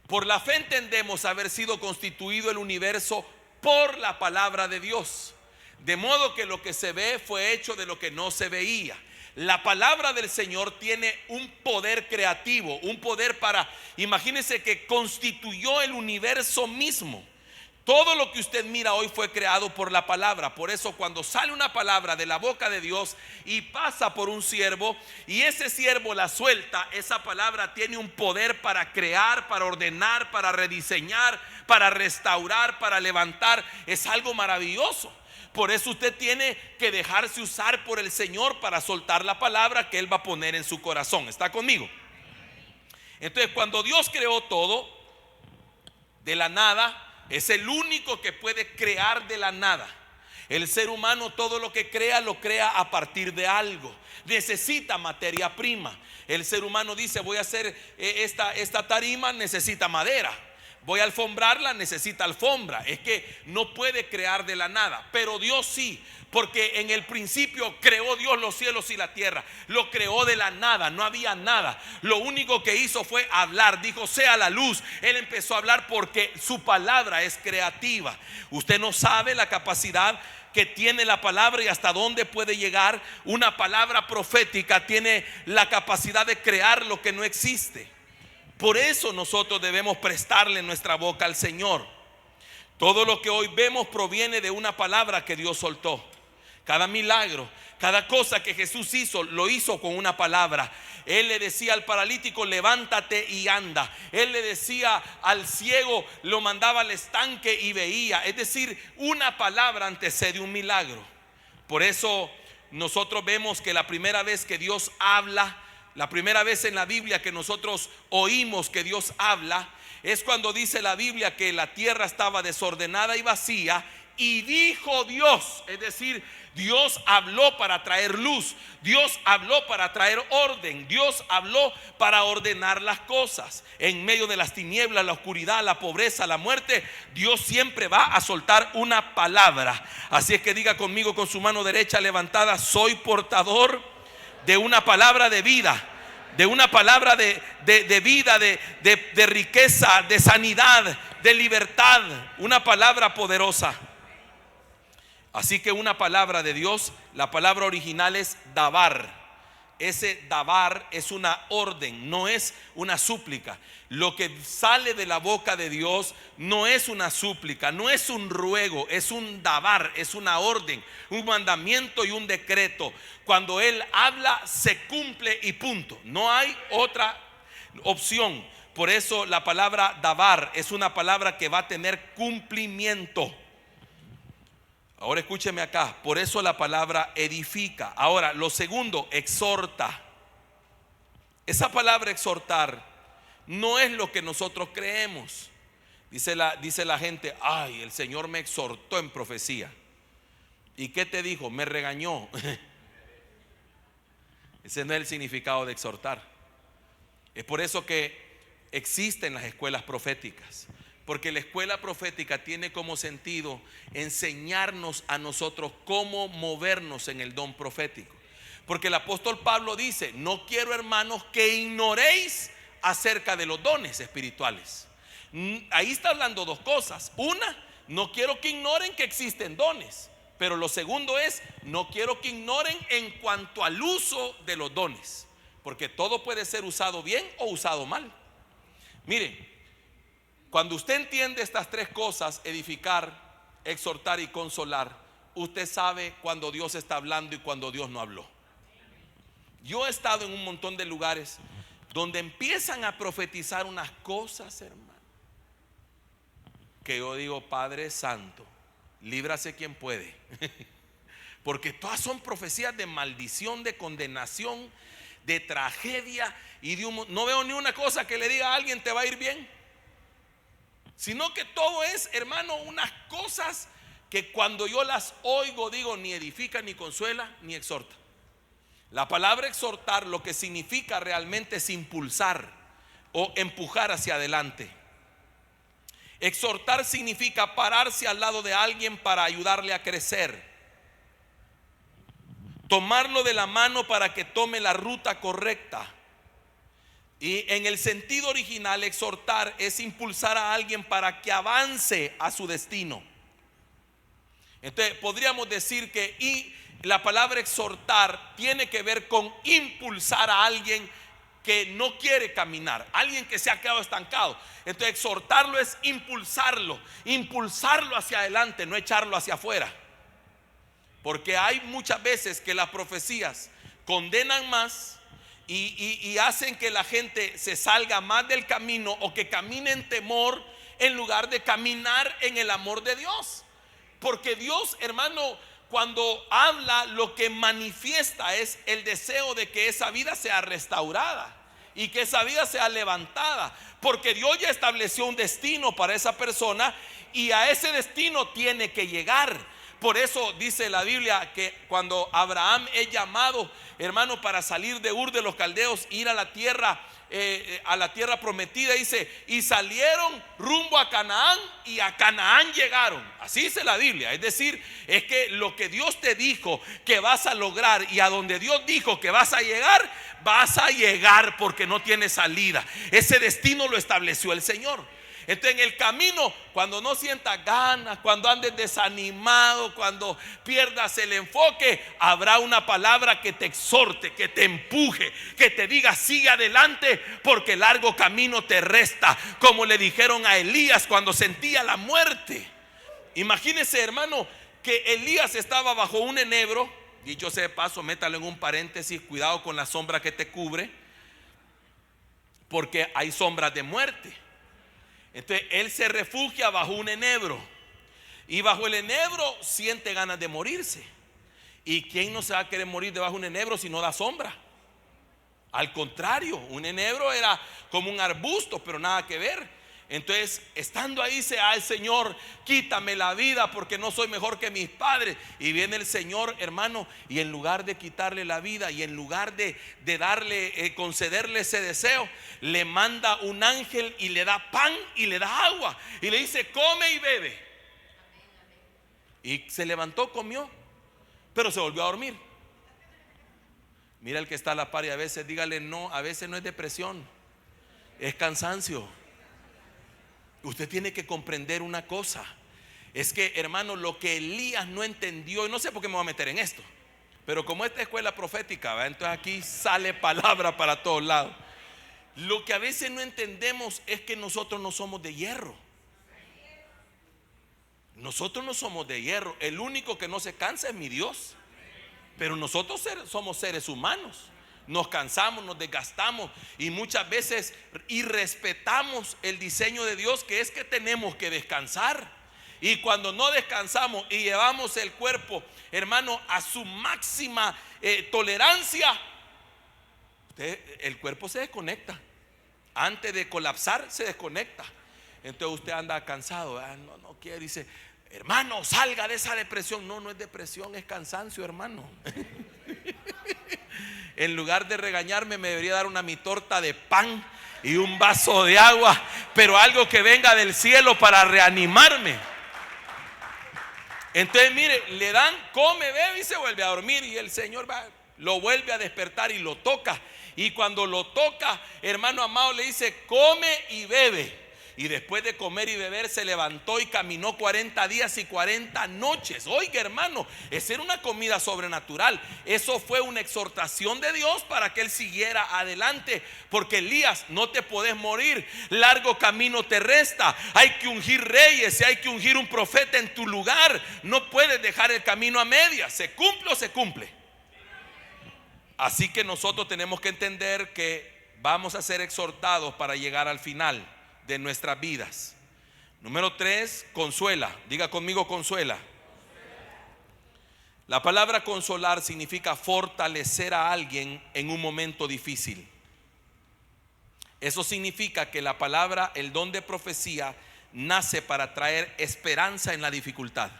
por la fe entendemos haber sido constituido el universo por la palabra de Dios, de modo que lo que se ve fue hecho de lo que no se veía. La palabra del Señor tiene un poder creativo, un poder para, imagínense que constituyó el universo mismo. Todo lo que usted mira hoy fue creado por la palabra. Por eso cuando sale una palabra de la boca de Dios y pasa por un siervo, y ese siervo la suelta, esa palabra tiene un poder para crear, para ordenar, para rediseñar, para restaurar, para levantar. Es algo maravilloso. Por eso usted tiene que dejarse usar por el Señor para soltar la palabra que Él va a poner en su corazón. ¿Está conmigo? Entonces, cuando Dios creó todo de la nada, es el único que puede crear de la nada. El ser humano, todo lo que crea, lo crea a partir de algo. Necesita materia prima. El ser humano dice: voy a hacer esta tarima, necesita madera. Voy a alfombrarla, necesita alfombra. Es que no puede crear de la nada. Pero Dios sí, porque en el principio creó Dios los cielos y la tierra. Lo creó de la nada, no había nada. Lo único que hizo fue hablar. Dijo: sea la luz. Él empezó a hablar porque su palabra es creativa. Usted no sabe la capacidad que tiene la palabra y hasta dónde puede llegar. Una palabra profética tiene la capacidad de crear lo que no existe. Por eso nosotros debemos prestarle nuestra boca al Señor. Todo lo que hoy vemos proviene de una palabra que Dios soltó. Cada milagro, cada cosa que Jesús hizo, lo hizo con una palabra. Él le decía al paralítico: levántate y anda. Él le decía al ciego, lo mandaba al estanque y veía. Es decir, una palabra antecede un milagro. Por eso nosotros vemos que la primera vez que Dios habla, la primera vez en la Biblia que nosotros oímos que Dios habla, es cuando dice la Biblia que la tierra estaba desordenada y vacía, y dijo Dios. Es decir, Dios habló para traer luz. Dios habló para traer orden. Dios habló para ordenar las cosas. En medio de las tinieblas, la oscuridad, la pobreza, la muerte, Dios siempre va a soltar una palabra. Así es que diga conmigo con su mano derecha levantada: soy portador de una palabra de vida, de una palabra de vida, de riqueza, de sanidad, de libertad. Una palabra poderosa. Así que una palabra de Dios, la palabra original es dabar. ese dabar es una orden, no es una súplica. Lo que sale de la boca de Dios no es una súplica, no es un ruego, es un dabar, es una orden, un mandamiento y un decreto. Cuando Él habla, se cumple y punto. No hay otra opción. Por eso la palabra dabar es una palabra que va a tener cumplimiento. Ahora escúcheme acá, por eso la palabra edifica. Ahora, lo segundo, exhorta. Esa palabra exhortar no es lo que nosotros creemos. Dice la gente, ay, el Señor me exhortó en profecía. ¿Y qué te dijo? Me regañó. Ese no es el significado de exhortar. Es por eso que existen las escuelas proféticas. Porque la escuela profética tiene como sentido enseñarnos a nosotros cómo movernos en el don profético. Porque el apóstol Pablo dice, no quiero, hermanos, que ignoréis acerca de los dones espirituales. Ahí está hablando dos cosas. Una, no quiero que ignoren que existen dones. Pero lo segundo es, no quiero que ignoren en cuanto al uso de los dones. Porque todo puede ser usado bien o usado mal. Miren, cuando usted entiende estas tres cosas, edificar, exhortar y consolar, usted sabe cuando Dios está hablando y cuando Dios no habló. Yo he estado en un montón de lugares donde empiezan a profetizar unas cosas, hermano, que yo digo, Padre Santo, líbrase quien puede. Porque todas son profecías de maldición, de condenación, de tragedia y no veo ni una cosa que le diga a alguien te va a ir bien. Sino que todo es, hermano, unas cosas que cuando yo las oigo digo, ni edifica, ni consuela, ni exhorta. La palabra exhortar lo que significa realmente es impulsar o empujar hacia adelante. Exhortar significa pararse al lado de alguien para ayudarle a crecer, tomarlo de la mano para que tome la ruta correcta. Y en el sentido original, exhortar es impulsar a alguien para que avance a su destino. Entonces podríamos decir que la palabra exhortar tiene que ver con impulsar a alguien que no quiere caminar, alguien que se ha quedado estancado. Entonces exhortarlo es impulsarlo hacia adelante, no echarlo hacia afuera. Porque hay muchas veces que las profecías condenan más y hacen que la gente se salga más del camino o que camine en temor en lugar de caminar en el amor de Dios. Porque Dios, hermano, cuando habla, lo que manifiesta es el deseo de que esa vida sea restaurada y que esa vida sea levantada. Porque Dios ya estableció un destino para esa persona y a ese destino tiene que llegar. Por eso dice la Biblia que cuando Abraham es llamado, hermano, para salir de Ur de los Caldeos, ir a la tierra prometida, dice, y salieron rumbo a Canaán y a Canaán llegaron. Así dice la Biblia. Es decir, es que lo que Dios te dijo que vas a lograr y a donde Dios dijo que vas a llegar porque no tiene salida. Ese destino lo estableció el Señor. Entonces en el camino, cuando no sientas ganas, cuando andes desanimado, cuando pierdas el enfoque, habrá una palabra que te exhorte, que te empuje, que te diga sigue adelante porque largo camino te resta, como le dijeron a Elías cuando sentía la muerte. Imagínese, hermano, que Elías estaba bajo un enebro. Dicho sea de paso, métalo en un paréntesis, cuidado con la sombra que te cubre, porque hay sombras de muerte. Entonces él se refugia bajo un enebro y bajo el enebro siente ganas de morirse. ¿Y quién no se va a querer morir debajo de un enebro si no da sombra? Al contrario, un enebro era como un arbusto, pero nada que ver. Entonces, estando ahí, dice al Señor, quítame la vida porque no soy mejor que mis padres. Y viene el Señor, hermano, y en lugar de quitarle la vida y en lugar de darle, concederle ese deseo, le manda un ángel y le da pan y le da agua y le dice, come y bebe. Y se levantó, comió, pero se volvió a dormir. Mira el que está a la par y a veces dígale, no, a veces no es depresión, es cansancio. Usted tiene que comprender una cosa. Es que, hermano, lo que Elías no entendió, y no sé por qué me voy a meter en esto, Pero como esta escuela profética, ¿verdad? Entonces aquí sale palabra para todos lados. Lo que a veces no entendemos es que nosotros no somos de hierro. Nosotros no somos de hierro. El único que no se cansa es mi Dios. Pero nosotros somos seres humanos. Nos cansamos, nos desgastamos y muchas veces irrespetamos el diseño de Dios, que es que tenemos que descansar. Y cuando no descansamos y llevamos el cuerpo, hermano, a su máxima tolerancia, el cuerpo se desconecta. Antes de colapsar se desconecta. Entonces usted anda cansado, no quiere, dice, hermano, salga de esa depresión. No es depresión, es cansancio, hermano. En lugar de regañarme, me debería dar mi torta de pan y un vaso de agua, pero algo que venga del cielo para reanimarme. Entonces mire, le dan, come, bebe y se vuelve a dormir, y el Señor lo vuelve a despertar y lo toca. Y cuando lo toca, hermano amado, le dice, come y bebe. Y después de comer y beber se levantó y caminó 40 días y 40 noches. Oiga, hermano, esa era una comida sobrenatural. Eso fue una exhortación de Dios para que él siguiera adelante. Porque Elías, no te podés morir, largo camino te resta. Hay que ungir reyes y hay que ungir un profeta en tu lugar. No puedes dejar el camino a medias. ¿Se cumple o se cumple? Así que nosotros tenemos que entender que vamos a ser exhortados para llegar al final de nuestras vidas. Número 3, consuela. Diga conmigo, consuela. La palabra consolar significa fortalecer a alguien en un momento difícil. Eso significa que la palabra, el don de profecía, nace para traer esperanza en la dificultad.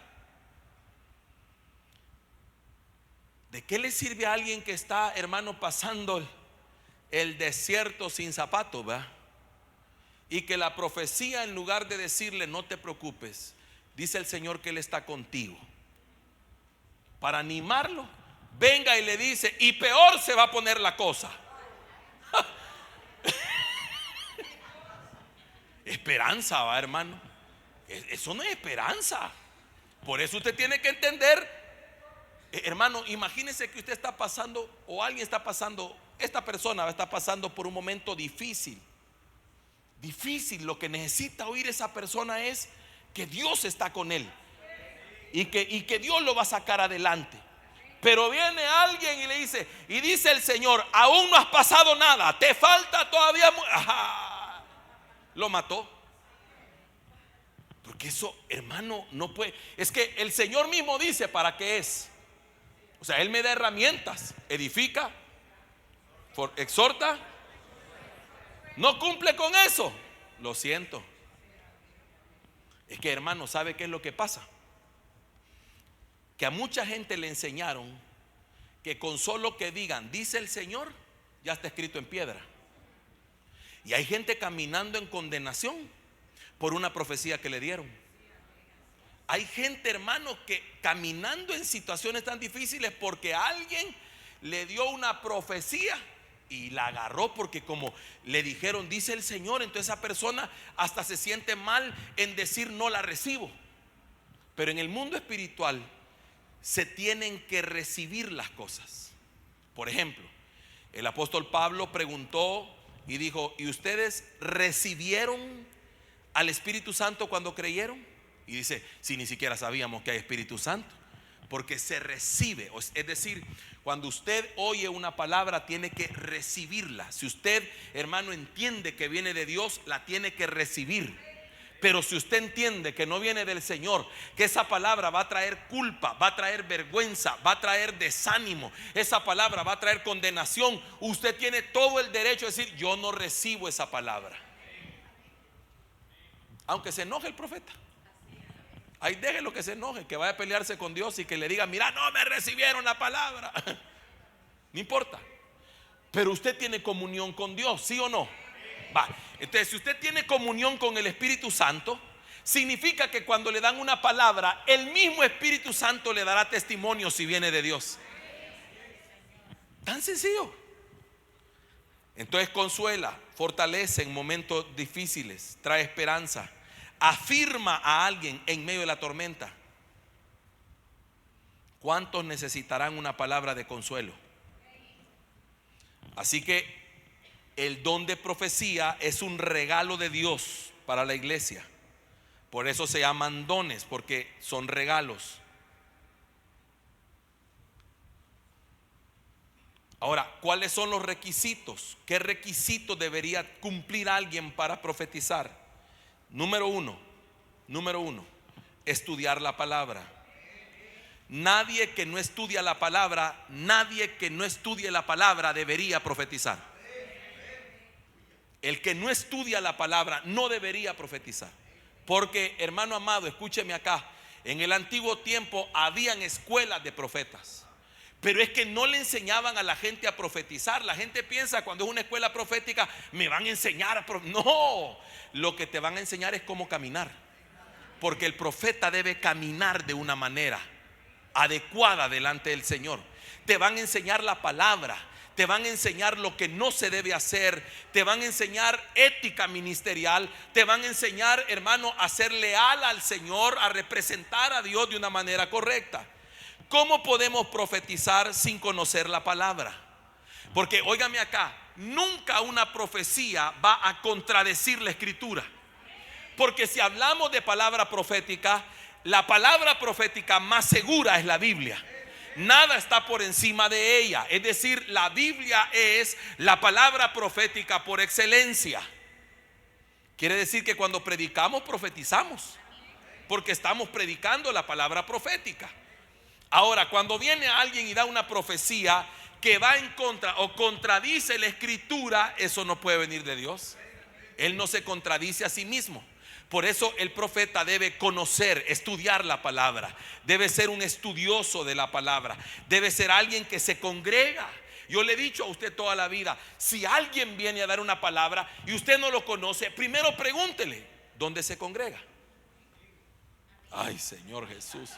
¿De qué le sirve a alguien que está, hermano, pasando el desierto sin zapatos, ¿verdad? Y que la profecía, en lugar de decirle no te preocupes, dice el Señor que Él está contigo, para animarlo, venga y le dice, y peor se va a poner la cosa. Esperanza, va, hermano. Eso no es esperanza. Por eso usted tiene que entender, hermano, imagínese que usted está pasando, o alguien está pasando, esta persona está pasando por un momento difícil. Lo que necesita oír esa persona es que Dios está con él y que Dios lo va a sacar adelante. Pero viene alguien y le dice, y dice el Señor, aún no has pasado nada, te falta todavía. Ajá, lo mató. Porque eso, hermano, no puede. Es que el Señor mismo dice para qué es. O sea, Él me da herramientas, edifica, exhorta. No cumple con eso, lo siento. Es que, hermano, ¿sabe qué es lo que pasa? Que a mucha gente le enseñaron que con solo que digan dice el Señor, ya está escrito en piedra. Y hay gente caminando en condenación por una profecía que le dieron. Hay gente, hermano, que caminando en situaciones tan difíciles porque alguien le dio una profecía y la agarró, porque como le dijeron dice el Señor, entonces esa persona hasta se siente mal en decir no la recibo. Pero en el mundo espiritual se tienen que recibir las cosas. Por ejemplo, el apóstol Pablo preguntó y dijo, ¿y ustedes recibieron al Espíritu Santo cuando creyeron? Y dice, si ni siquiera sabíamos que hay Espíritu Santo. Porque se recibe, es decir, cuando usted oye una palabra tiene que recibirla. Si usted, hermano, entiende que viene de Dios, la tiene que recibir. Pero si usted entiende que no viene del Señor, que esa palabra va a traer culpa, va a traer vergüenza, va a traer desánimo, esa palabra va a traer condenación, usted tiene todo el derecho de decir, yo no recibo esa palabra. Aunque se enoje el profeta. Ahí déjelo que se enoje, que vaya a pelearse con Dios y que le diga, mira, no me recibieron la palabra. No importa. Pero usted tiene comunión con Dios, ¿sí o no? Va. Entonces, si usted tiene comunión con el Espíritu Santo, significa que cuando le dan una palabra, el mismo Espíritu Santo le dará testimonio si viene de Dios. Tan sencillo. Entonces consuela, fortalece en momentos difíciles, trae esperanza. Afirma a alguien en medio de la tormenta. ¿cuántos necesitarán una palabra de consuelo? Así que el don de profecía es un regalo de Dios para la iglesia. Por eso se llaman dones, porque son regalos. Ahora, ¿cuáles son los requisitos? ¿Qué requisitos debería cumplir alguien para profetizar? Número uno, estudiar la palabra. Nadie que no estudie la palabra, debería profetizar. El que no estudia la palabra no debería profetizar. Porque, hermano amado, escúcheme acá. En el antiguo tiempo habían escuelas de profetas, pero es que no le enseñaban a la gente a profetizar. La gente piensa, cuando es una escuela profética, me van a enseñar a profetizar. No, lo que te van a enseñar es cómo caminar. Porque el profeta debe caminar de una manera adecuada delante del Señor. Te van a enseñar la palabra, te van a enseñar lo que no se debe hacer, te van a enseñar ética ministerial, te van a enseñar, hermano, a ser leal al Señor, a representar a Dios de una manera correcta. ¿Cómo podemos profetizar sin conocer la palabra? Porque óigame acá, nunca una profecía va a contradecir la escritura. Porque si hablamos de palabra profética, la palabra profética más segura es la Biblia. Nada está por encima de ella. Es decir, la Biblia es la palabra profética por excelencia. Quiere decir que cuando predicamos, profetizamos, porque estamos predicando la palabra profética. Ahora, cuando viene alguien y da una profecía que va en contra o contradice la escritura, eso no puede venir de Dios. Él no se contradice a sí mismo. Por eso el profeta debe conocer, estudiar la palabra. Debe ser un estudioso de la palabra. Debe ser alguien que se congrega. Yo le he dicho a usted toda la vida, si alguien viene a dar una palabra y usted no lo conoce, primero pregúntele, ¿dónde se congrega? Ay, Señor Jesús.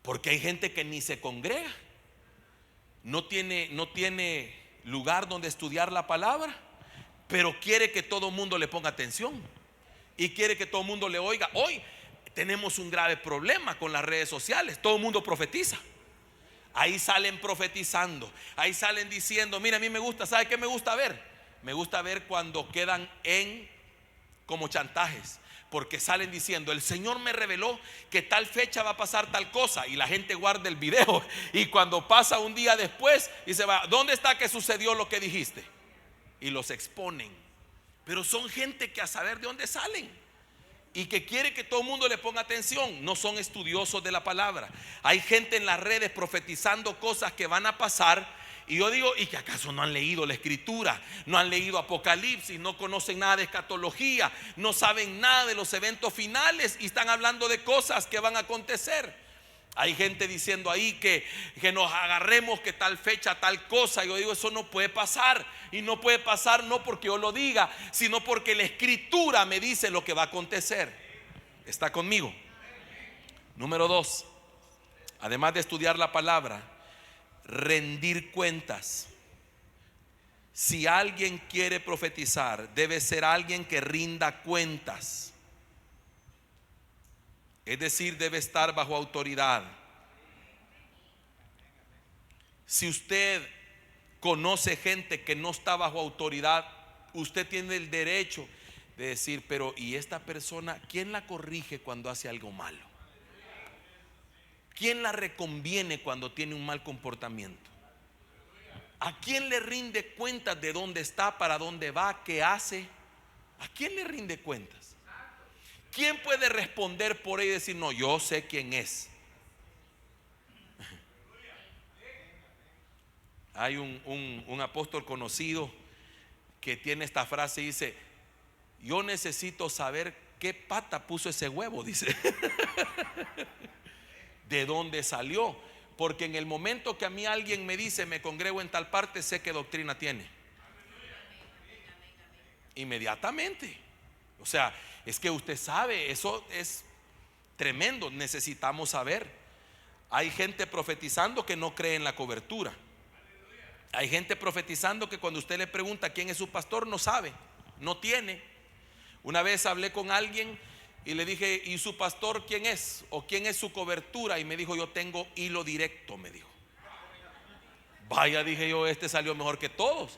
Porque hay gente que ni se congrega. No tiene lugar donde estudiar la palabra, pero quiere que todo el mundo le ponga atención y quiere que todo el mundo le oiga. Hoy tenemos un grave problema con las redes sociales. Todo el mundo profetiza. Ahí salen profetizando, ahí salen diciendo, mira, a mí me gusta, ¿sabe qué me gusta ver? Me gusta ver cuando quedan en como chantajes, porque salen diciendo, el Señor me reveló que tal fecha va a pasar tal cosa, y la gente guarda el video, y cuando pasa un día después y se va, ¿dónde está que sucedió lo que dijiste? Y los exponen. Pero son gente que a saber de dónde salen y que quiere que todo el mundo le ponga atención. No son estudiosos de la palabra. Hay gente en las redes profetizando cosas que van a pasar, y yo digo, ¿y que acaso no han leído la escritura? No han leído Apocalipsis, no conocen nada de escatología, no saben nada de los eventos finales y están hablando de cosas que van a acontecer. Hay gente diciendo ahí que nos agarremos que tal fecha, tal cosa. Yo digo, eso no puede pasar. Y no puede pasar no porque yo lo diga, sino porque la escritura me dice lo que va a acontecer. ¿Está conmigo? Número 2, además de estudiar la palabra, rendir cuentas. Si alguien quiere profetizar, debe ser alguien que rinda cuentas. Es decir, debe estar bajo autoridad. Si usted conoce gente que no está bajo autoridad, usted tiene el derecho de decir, pero ¿y esta persona quién la corrige cuando hace algo malo? ¿Quién la reconviene cuando tiene un mal comportamiento? ¿A quién le rinde cuentas de dónde está, para dónde va, qué hace? ¿A quién le rinde cuentas? ¿Quién puede responder por ahí y decir, no, yo sé quién es? Hay un apóstol conocido que tiene esta frase y dice, yo necesito saber qué pata puso ese huevo, dice. ¿De dónde salió? Porque en el momento que a mí alguien me dice, me congrego en tal parte, sé qué doctrina tiene. Inmediatamente. O sea, es que usted sabe, eso es tremendo. Necesitamos saber. Hay gente profetizando que no cree en la cobertura. Hay gente profetizando que cuando usted le pregunta quién es su pastor, no sabe, no tiene. Una vez hablé con alguien Y le dije, ¿y su pastor quién es? ¿O quién es su cobertura? Y me dijo, yo tengo hilo directo, me dijo. Vaya, dije yo, este salió mejor que todos.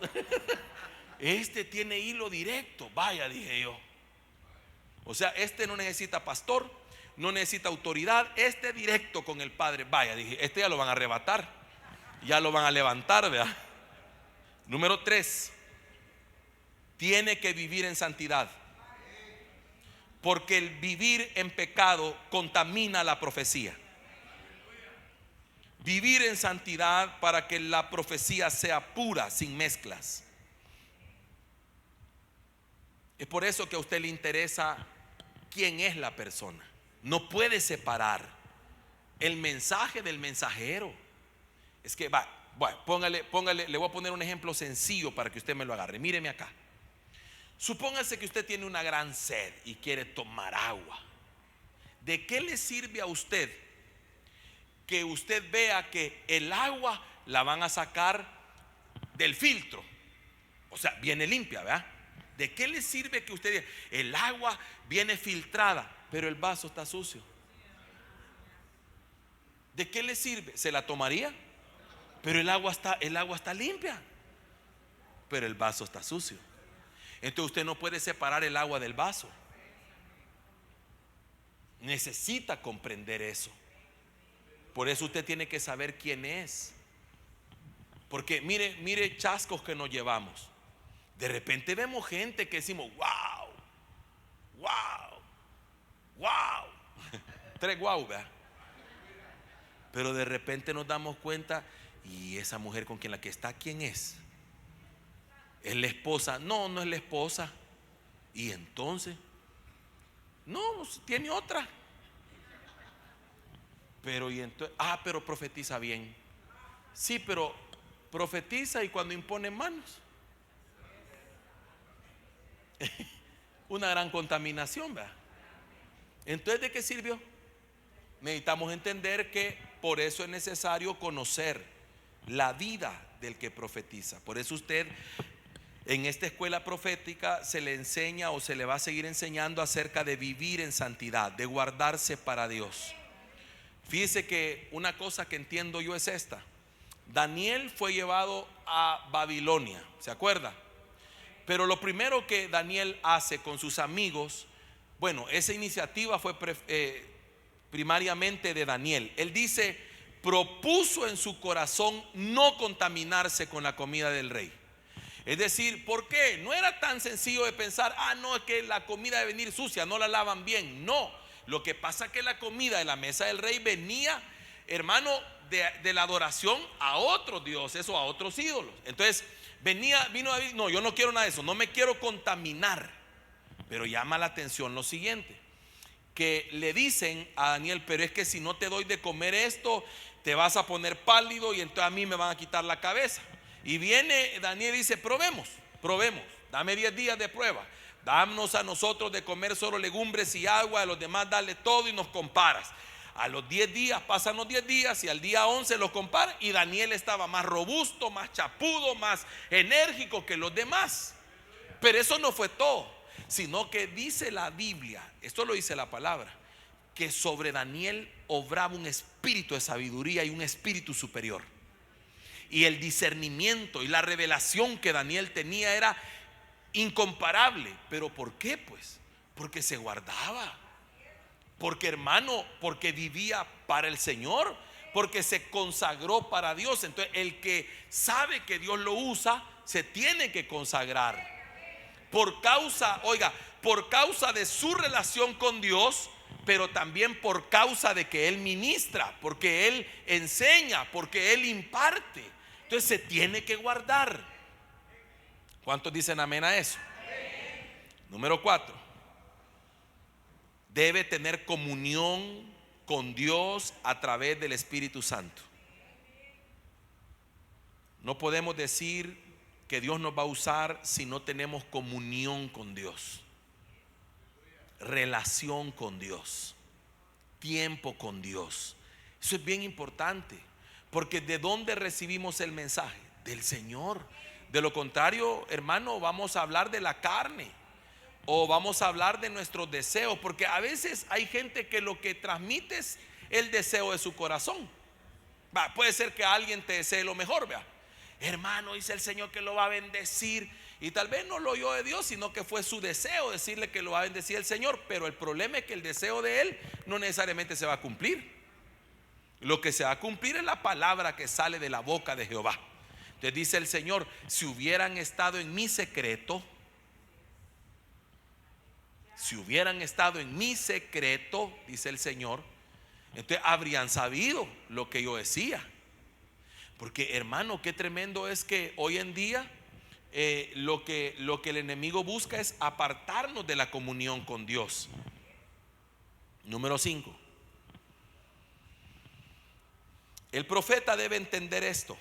Este tiene hilo directo. Vaya, dije yo. O sea, este no necesita pastor, no necesita autoridad, este directo con el Padre. Vaya, dije, este ya lo van a arrebatar, ya lo van a levantar, ¿verdad? Número 3, tiene que vivir en santidad, porque el vivir en pecado contamina la profecía. Vivir en santidad para que la profecía sea pura, sin mezclas. Es por eso que a usted le interesa quién es la persona. No puede separar el mensaje del mensajero. Es que bueno, póngale, le voy a poner un ejemplo sencillo para que usted me lo agarre. Míreme acá. Supóngase que usted tiene una gran sed y quiere tomar agua. ¿De qué le sirve a usted que usted vea que el agua la van a sacar del filtro? O sea, viene limpia, ¿verdad? ¿De qué le sirve que usted diga, el agua viene filtrada, pero el vaso está sucio? ¿De qué le sirve? ¿Se la tomaría? Pero el agua está limpia, pero el vaso está sucio. Entonces usted no puede separar el agua del vaso. Necesita comprender eso. Por eso usted tiene que saber quién es. Porque mire chascos que nos llevamos. De repente vemos gente que decimos, wow, wow, wow. 3 wow, ¿verdad? Pero de repente nos damos cuenta, y esa mujer con quien la que está, ¿quién es? ¿Es la esposa? No, no es la esposa. Y entonces, no, tiene otra. Pero y entonces, pero profetiza bien. Sí, pero profetiza y cuando impone manos. Una gran contaminación, ¿verdad? Entonces, ¿de qué sirvió? Necesitamos entender que por eso es necesario conocer la vida del que profetiza. Por eso usted en esta escuela profética se le enseña o se le va a seguir enseñando acerca de vivir en santidad, de guardarse para Dios. Fíjese que una cosa que entiendo yo es esta. Daniel fue llevado a Babilonia, ¿se acuerda? Pero lo primero que Daniel hace con sus amigos, bueno, esa iniciativa fue primariamente de Daniel. Él dice, propuso en su corazón no contaminarse con la comida del rey. Es decir, ¿por qué? No era tan sencillo de pensar, no, es que la comida debe venir sucia, no la lavan bien. No, lo que pasa es que la comida de la mesa del rey venía, hermano, de la adoración a otros dioses o a otros ídolos. Entonces vino David, no, yo no quiero nada de eso, no me quiero contaminar. Pero llama la atención lo siguiente, que le dicen a Daniel, pero es que si no te doy de comer esto, te vas a poner pálido y entonces a mí me van a quitar la cabeza. Y viene Daniel y dice, probemos, dame 10 días de prueba. Dámonos a nosotros de comer solo legumbres y agua, a los demás dale todo y nos comparas. A los 10 días, pasan los 10 días y al día 11 los compara. Y Daniel estaba más robusto, más chapudo, más enérgico que los demás. Pero eso no fue todo, sino que dice la Biblia, esto lo dice la palabra, que sobre Daniel obraba un espíritu de sabiduría y un espíritu superior. Y el discernimiento y la revelación que Daniel tenía era incomparable. ¿Pero por qué? Pues porque se guardaba, porque hermano, porque vivía para el Señor, porque se consagró para Dios. Entonces el que sabe que Dios lo usa se tiene que consagrar por causa de su relación con Dios, pero también por causa de que Él ministra, porque Él enseña, porque Él imparte. Entonces se tiene que guardar. ¿Cuántos dicen amén a eso? Número 4, debe tener comunión con Dios a través del Espíritu Santo. No podemos decir que Dios nos va a usar si no tenemos comunión con Dios, relación con Dios, tiempo con Dios. Eso es bien importante, porque ¿de dónde recibimos el mensaje? Del Señor. De lo contrario, hermano, vamos a hablar de la carne, o vamos a hablar de nuestros deseos, porque a veces hay gente que lo que transmite es el deseo de su corazón. Puede ser que alguien te desee lo mejor, vea, hermano, dice el Señor que lo va a bendecir, y tal vez no lo oyó de Dios, sino que fue su deseo decirle que lo va a bendecir el Señor. Pero el problema es que el deseo de él no necesariamente se va a cumplir. Lo que se va a cumplir es la palabra que sale de la boca de Jehová. Entonces dice el Señor: si hubieran estado en mi secreto, dice el Señor, entonces habrían sabido lo que yo decía. Porque, hermano, qué tremendo es que hoy en día lo que el enemigo busca es apartarnos de la comunión con Dios. Número 5. El profeta debe entender esto.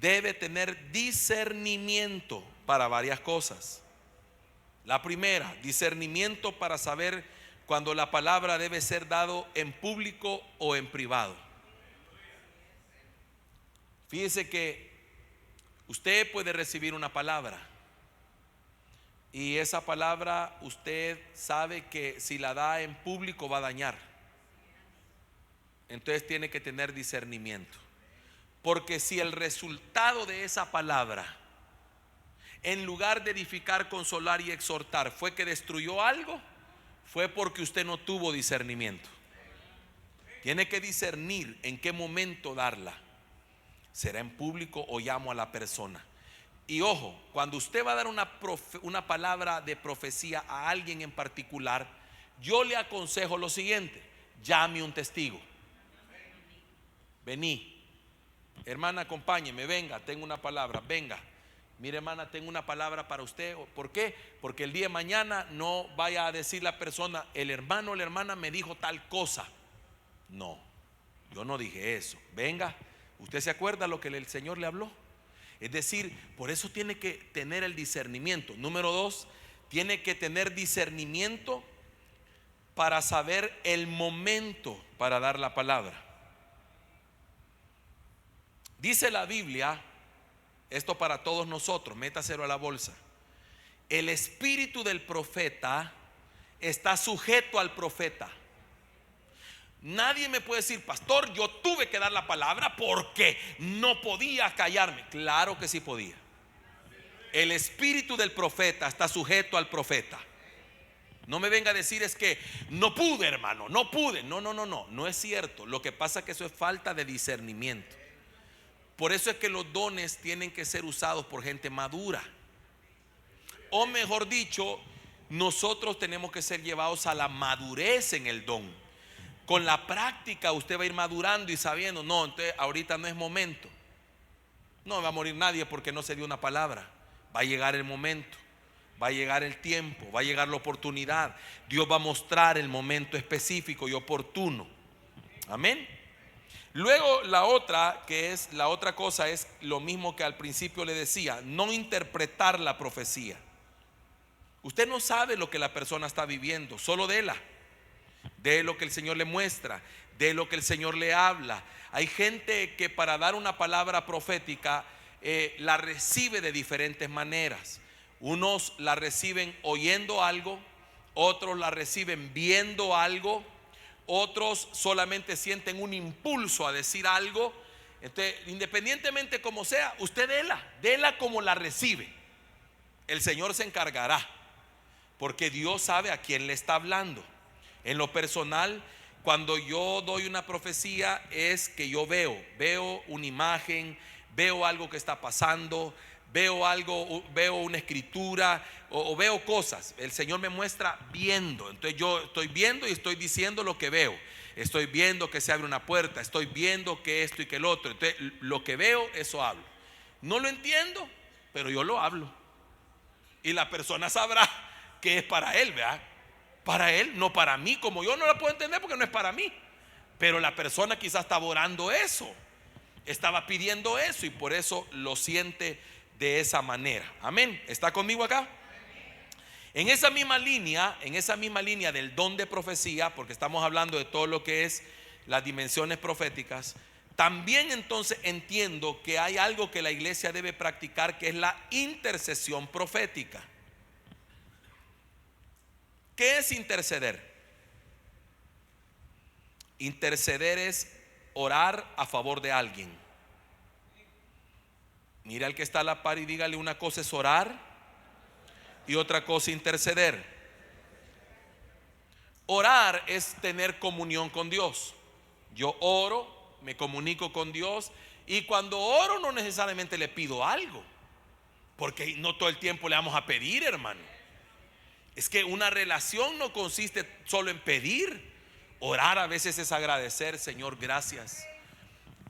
Debe tener discernimiento para varias cosas. La primera, discernimiento para saber cuando la palabra debe ser dado en público o en privado. Fíjese que usted puede recibir una palabra, y esa palabra usted sabe que si la da en público va a dañar. Entonces tiene que tener discernimiento, porque si el resultado de esa palabra, en lugar de edificar, consolar y exhortar, fue que destruyó algo, fue porque usted no tuvo discernimiento. Tiene que discernir en qué momento darla. ¿Será en público o llamo a la persona? Y ojo, cuando usted va a dar una palabra de profecía a alguien en particular, yo le aconsejo lo siguiente: llame un testigo. Vení, hermana, acompáñeme, venga, tengo una palabra, venga. Mire, hermana, tengo una palabra para usted. ¿Por qué? Porque el día de mañana no vaya a decir la persona: el hermano o la hermana me dijo tal cosa. No, yo no dije eso. Venga, ¿usted se acuerda lo que el Señor le habló? Es decir, por eso tiene que tener el discernimiento. Número 2, tiene que tener discernimiento para saber el momento para dar la palabra. Dice la Biblia, esto para todos nosotros, métaselo a la bolsa: el espíritu del profeta está sujeto al profeta. Nadie me puede decir: pastor, yo tuve que dar la palabra porque no podía callarme. Claro que sí podía. El espíritu del profeta está sujeto al profeta. No me venga a decir: es que no pude, hermano, no pude. No es cierto. Lo que pasa es que eso es falta de discernimiento. Por eso es que los dones tienen que ser usados por gente madura. O mejor dicho, nosotros tenemos que ser llevados a la madurez en el don. Con la práctica usted va a ir madurando y sabiendo: no, entonces ahorita no es momento. No va a morir nadie porque no se dio una palabra. Va a llegar el momento, va a llegar el tiempo, va a llegar la oportunidad. Dios va a mostrar el momento específico y oportuno. Amén. Luego la otra cosa es lo mismo que al principio le decía: no interpretar la profecía. Usted no sabe lo que la persona está viviendo, solo déla. De lo que el Señor le muestra, de lo que el Señor le habla. Hay gente que para dar una palabra profética la recibe de diferentes maneras. Unos la reciben oyendo algo, otros la reciben viendo algo, otros solamente sienten un impulso a decir algo. Entonces, independientemente como sea, usted déla como la recibe. El Señor se encargará, porque Dios sabe a quién le está hablando. En lo personal, cuando yo doy una profecía, es que yo veo una imagen, veo algo que está pasando, veo una escritura o veo cosas. El Señor me muestra viendo. Entonces yo estoy viendo y estoy diciendo lo que veo. Estoy viendo que se abre una puerta, estoy viendo que esto y que el otro. Entonces lo que veo, eso hablo. No lo entiendo, pero yo lo hablo. Y la persona sabrá que es para él, ¿verdad? Para él, no para mí. Como yo no la puedo entender porque no es para mí, pero la persona quizás estaba orando eso, estaba pidiendo eso, y por eso lo siente de esa manera. Amén. ¿Está conmigo acá? En esa misma línea del don de profecía, porque estamos hablando de todo lo que es las dimensiones proféticas, también entonces entiendo que hay algo que la iglesia debe practicar, que es la intercesión profética. ¿Qué es interceder? Interceder es orar a favor de alguien. Mira al que está a la par y dígale: una cosa es orar y otra cosa interceder. Orar es tener comunión con Dios. Yo oro, me comunico con Dios, y cuando oro no necesariamente le pido algo, porque no todo el tiempo le vamos a pedir, hermano. Es que una relación no consiste solo en pedir. Orar a veces es agradecer: Señor, gracias,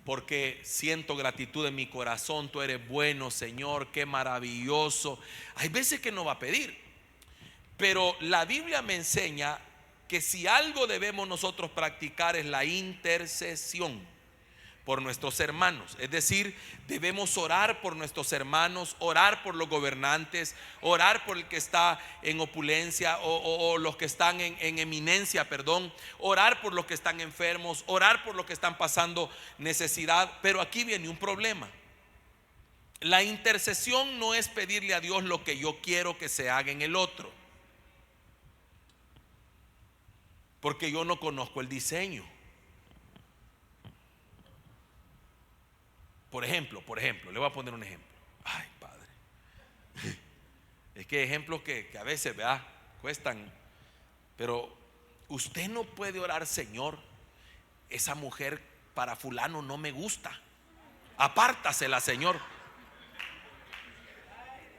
porque siento gratitud en mi corazón. Tú eres bueno, Señor, qué maravilloso. Hay veces que no va a pedir, pero la Biblia me enseña que si algo debemos nosotros practicar es la intercesión por nuestros hermanos. Es decir, debemos orar por nuestros hermanos, orar por los gobernantes, orar por el que está en opulencia o los que están en eminencia, perdón, orar por los que están enfermos, orar por los que están pasando necesidad. Pero aquí viene un problema. La intercesión no es pedirle a Dios lo que yo quiero que se haga en el otro, porque yo no conozco el diseño. Por ejemplo, le voy a poner un ejemplo. Ay, Padre. Es que hay ejemplos que a veces, ¿verdad?, cuestan. Pero usted no puede orar: Señor, esa mujer para fulano no me gusta, apártasela, Señor.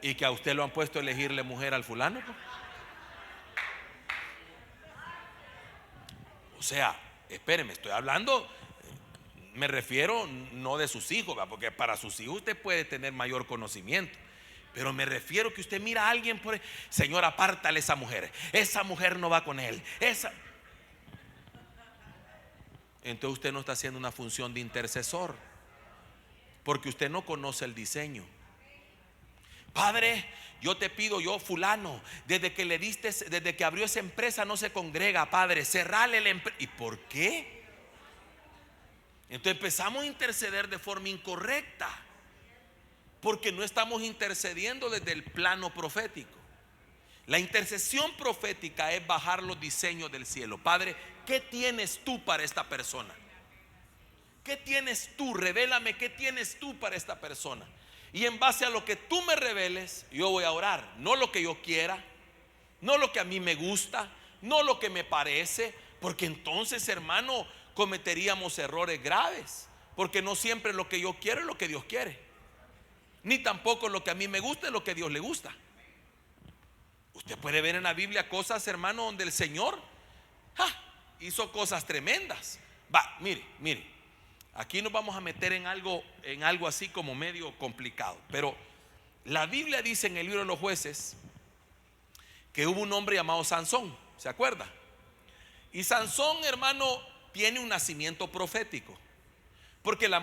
Y que a usted lo han puesto a elegirle mujer al fulano, pues. O sea, espéreme, estoy hablando, me refiero no de sus hijos, ¿verdad?, porque para sus hijos usted puede tener mayor conocimiento. Pero me refiero que usted mira a alguien por ahí: Señor, apártale esa mujer no va con él. Entonces usted no está haciendo una función de intercesor, porque usted no conoce el diseño. Padre, yo te pido, yo fulano, desde que abrió esa empresa no se congrega, Padre, cerrale la empresa. ¿Y por qué? Entonces empezamos a interceder de forma incorrecta, porque no estamos intercediendo desde el plano profético. La intercesión profética es bajar los diseños del cielo. Padre, ¿qué tienes tú para esta persona? ¿Qué tienes tú? Revélame qué tienes tú para esta persona. Y en base a lo que tú me reveles, yo voy a orar. No lo que yo quiera, no lo que a mí me gusta, no lo que me parece, porque entonces, hermano, cometeríamos errores graves. Porque no siempre lo que yo quiero es lo que Dios quiere, ni tampoco lo que a mí me gusta es lo que a Dios le gusta. Usted puede ver en la Biblia cosas, hermano, donde el Señor hizo cosas tremendas. Mire, aquí nos vamos a meter en algo así como medio complicado, pero la Biblia dice en el libro de los Jueces que hubo un hombre llamado Sansón, ¿se acuerda? Y Sansón, hermano, tiene un nacimiento profético, porque la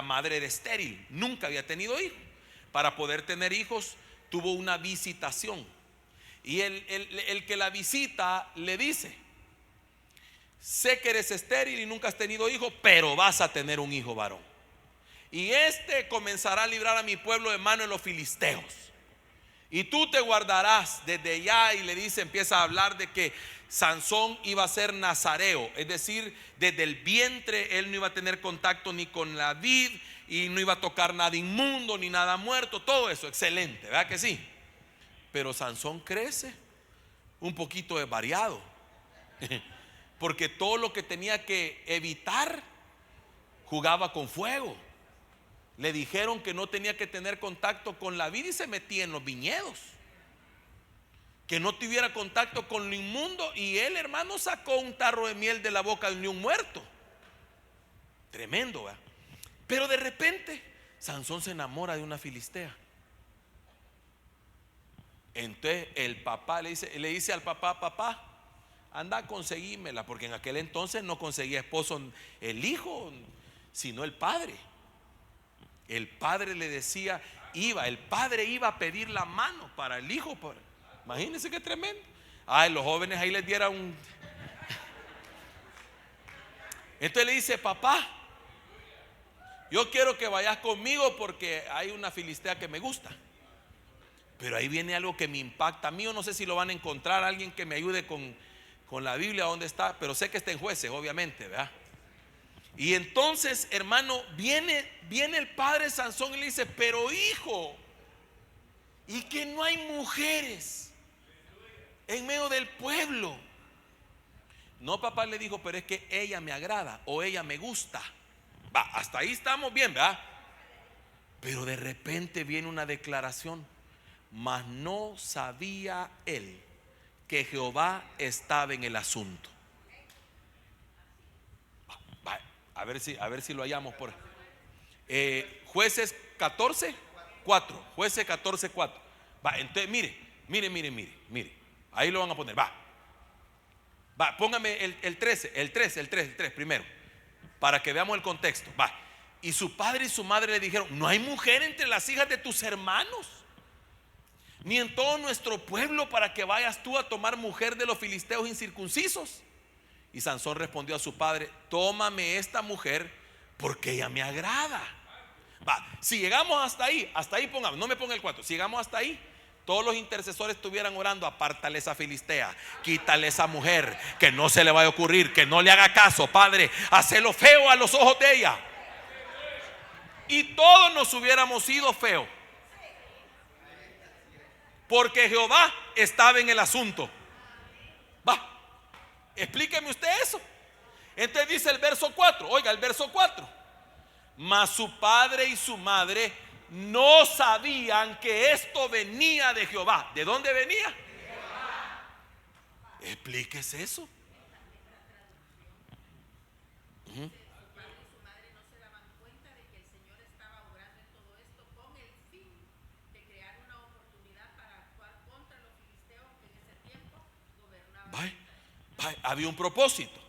madre era estéril, nunca había tenido hijos. Para poder tener hijos tuvo una visitación, y el que la visita le dice: sé que eres estéril y nunca has tenido hijos, pero vas a tener un hijo varón, y este comenzará a librar a mi pueblo de mano de los filisteos, y tú te guardarás desde ya. Y le dice, empieza a hablar de que Sansón iba a ser nazareo, es decir, desde el vientre él no iba a tener contacto ni con la vid, y no iba a tocar nada inmundo ni nada muerto. Todo eso excelente, ¿verdad que sí? Pero Sansón crece un poquito desvariado, porque todo lo que tenía que evitar jugaba con fuego. Le dijeron que no tenía que tener contacto con la vid y se metía en los viñedos, que no tuviera contacto con lo inmundo, y él, hermano, sacó un tarro de miel de la boca de un muerto. Tremendo, ¿verdad? Pero de repente Sansón se enamora de una filistea. Entonces el papá le dice al papá: papá, anda, conseguímela, porque en aquel entonces no conseguía esposo el hijo, sino el padre. El padre le decía, el padre iba a pedir la mano para el hijo. Imagínense qué tremendo. Los jóvenes ahí les diera un. Entonces le dice: papá, yo quiero que vayas conmigo porque hay una filistea que me gusta. Pero ahí viene algo que me impacta a mí. Yo no sé si lo van a encontrar, alguien que me ayude con la Biblia, ¿dónde está? Pero sé que está en Jueces, obviamente, ¿verdad? Y entonces, hermano, viene el padre de Sansón y le dice: pero hijo, y que no hay mujeres en medio del pueblo. No, papá, le dijo, pero es que ella me agrada o ella me gusta. Va, hasta ahí estamos bien, ¿verdad? Pero de repente viene una declaración: mas no sabía él que Jehová estaba en el asunto. Va, a ver si lo hallamos por Jueces 14:4. Jueces 14:4. Va, entonces mire. Ahí lo van a poner. Va, póngame el 13 primero, para que veamos el contexto. Va. Y su padre y su madre le dijeron: no hay mujer entre las hijas de tus hermanos, ni en todo nuestro pueblo, para que vayas tú a tomar mujer de los filisteos incircuncisos. Y Sansón respondió a su padre: tómame esta mujer, porque ella me agrada. Va, si llegamos hasta ahí pongamos, no me ponga el 4. Si llegamos hasta ahí, todos los intercesores estuvieran orando: apártale esa filistea, quítale esa mujer, que no se le vaya a ocurrir, que no le haga caso, Padre, hacelo feo a los ojos de ella. Y todos nos hubiéramos ido feos, porque Jehová estaba en el asunto. Va, explíqueme usted eso. Entonces dice el verso 4. Oiga el verso 4: mas su padre y su madre no sabían que esto venía de Jehová. ¿De dónde venía? De Jehová. Explíquese eso. Había un propósito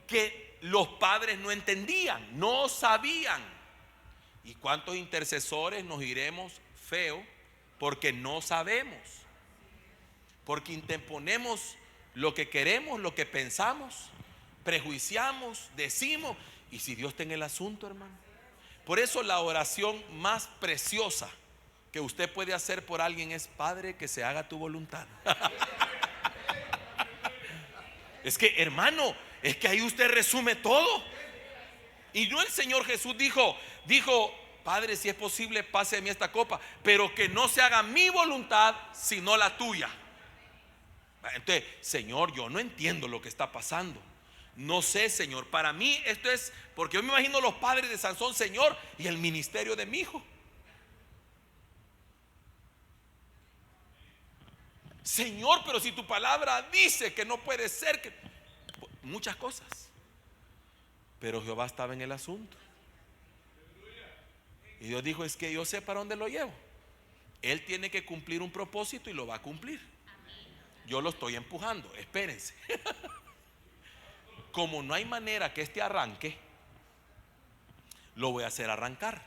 que los padres no entendían, no sabían. ¿Y cuántos intercesores nos iremos feo porque no sabemos? Porque interponemos lo que queremos, lo que pensamos, prejuiciamos, decimos. ¿Y si Dios está en el asunto, hermano? Por eso la oración más preciosa que usted puede hacer por alguien es: Padre, que se haga tu voluntad. Es que, hermano, es que ahí usted resume todo. Y no, el Señor Jesús dijo: Padre, si es posible, pase de mí esta copa, pero que no se haga mi voluntad sino la tuya. Entonces, Señor, yo no entiendo lo que está pasando. No sé, Señor, para mí esto es, porque yo me imagino los padres de Sansón: Señor, y el ministerio de mi hijo. Señor, pero si tu palabra dice que no puede ser, que muchas cosas. Pero Jehová estaba en el asunto. Y Dios dijo: es que yo sé para dónde lo llevo. Él tiene que cumplir un propósito y lo va a cumplir. Yo lo estoy empujando, espérense. Como no hay manera que este arranque, lo voy a hacer arrancar.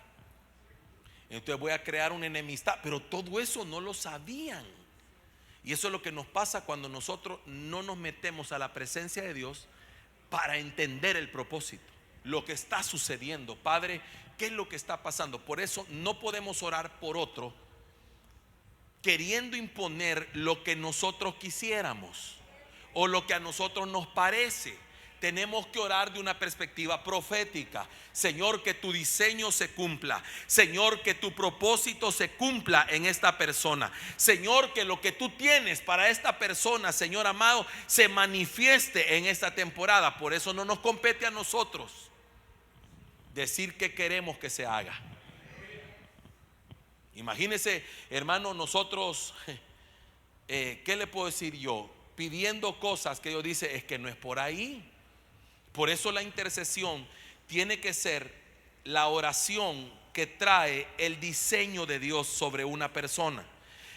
Entonces voy a crear una enemistad. Pero todo eso no lo sabían. Y eso es lo que nos pasa cuando nosotros no nos metemos a la presencia de Dios para entender el propósito, lo que está sucediendo. Padre, ¿qué es lo que está pasando? Por eso no podemos orar por otro queriendo imponer lo que nosotros quisiéramos o lo que a nosotros nos parece. Tenemos que orar de una perspectiva profética. Señor, que tu diseño se cumpla. Señor, que tu propósito se cumpla en esta persona. Señor, que lo que tú tienes para esta persona, Señor amado, se manifieste en esta temporada. Por eso no nos compete a nosotros decir que queremos que se haga. Imagínese, hermano, nosotros, ¿qué le puedo decir yo? Pidiendo cosas que Dios dice: es que no es por ahí. Por eso la intercesión tiene que ser la oración que trae el diseño de Dios sobre una persona.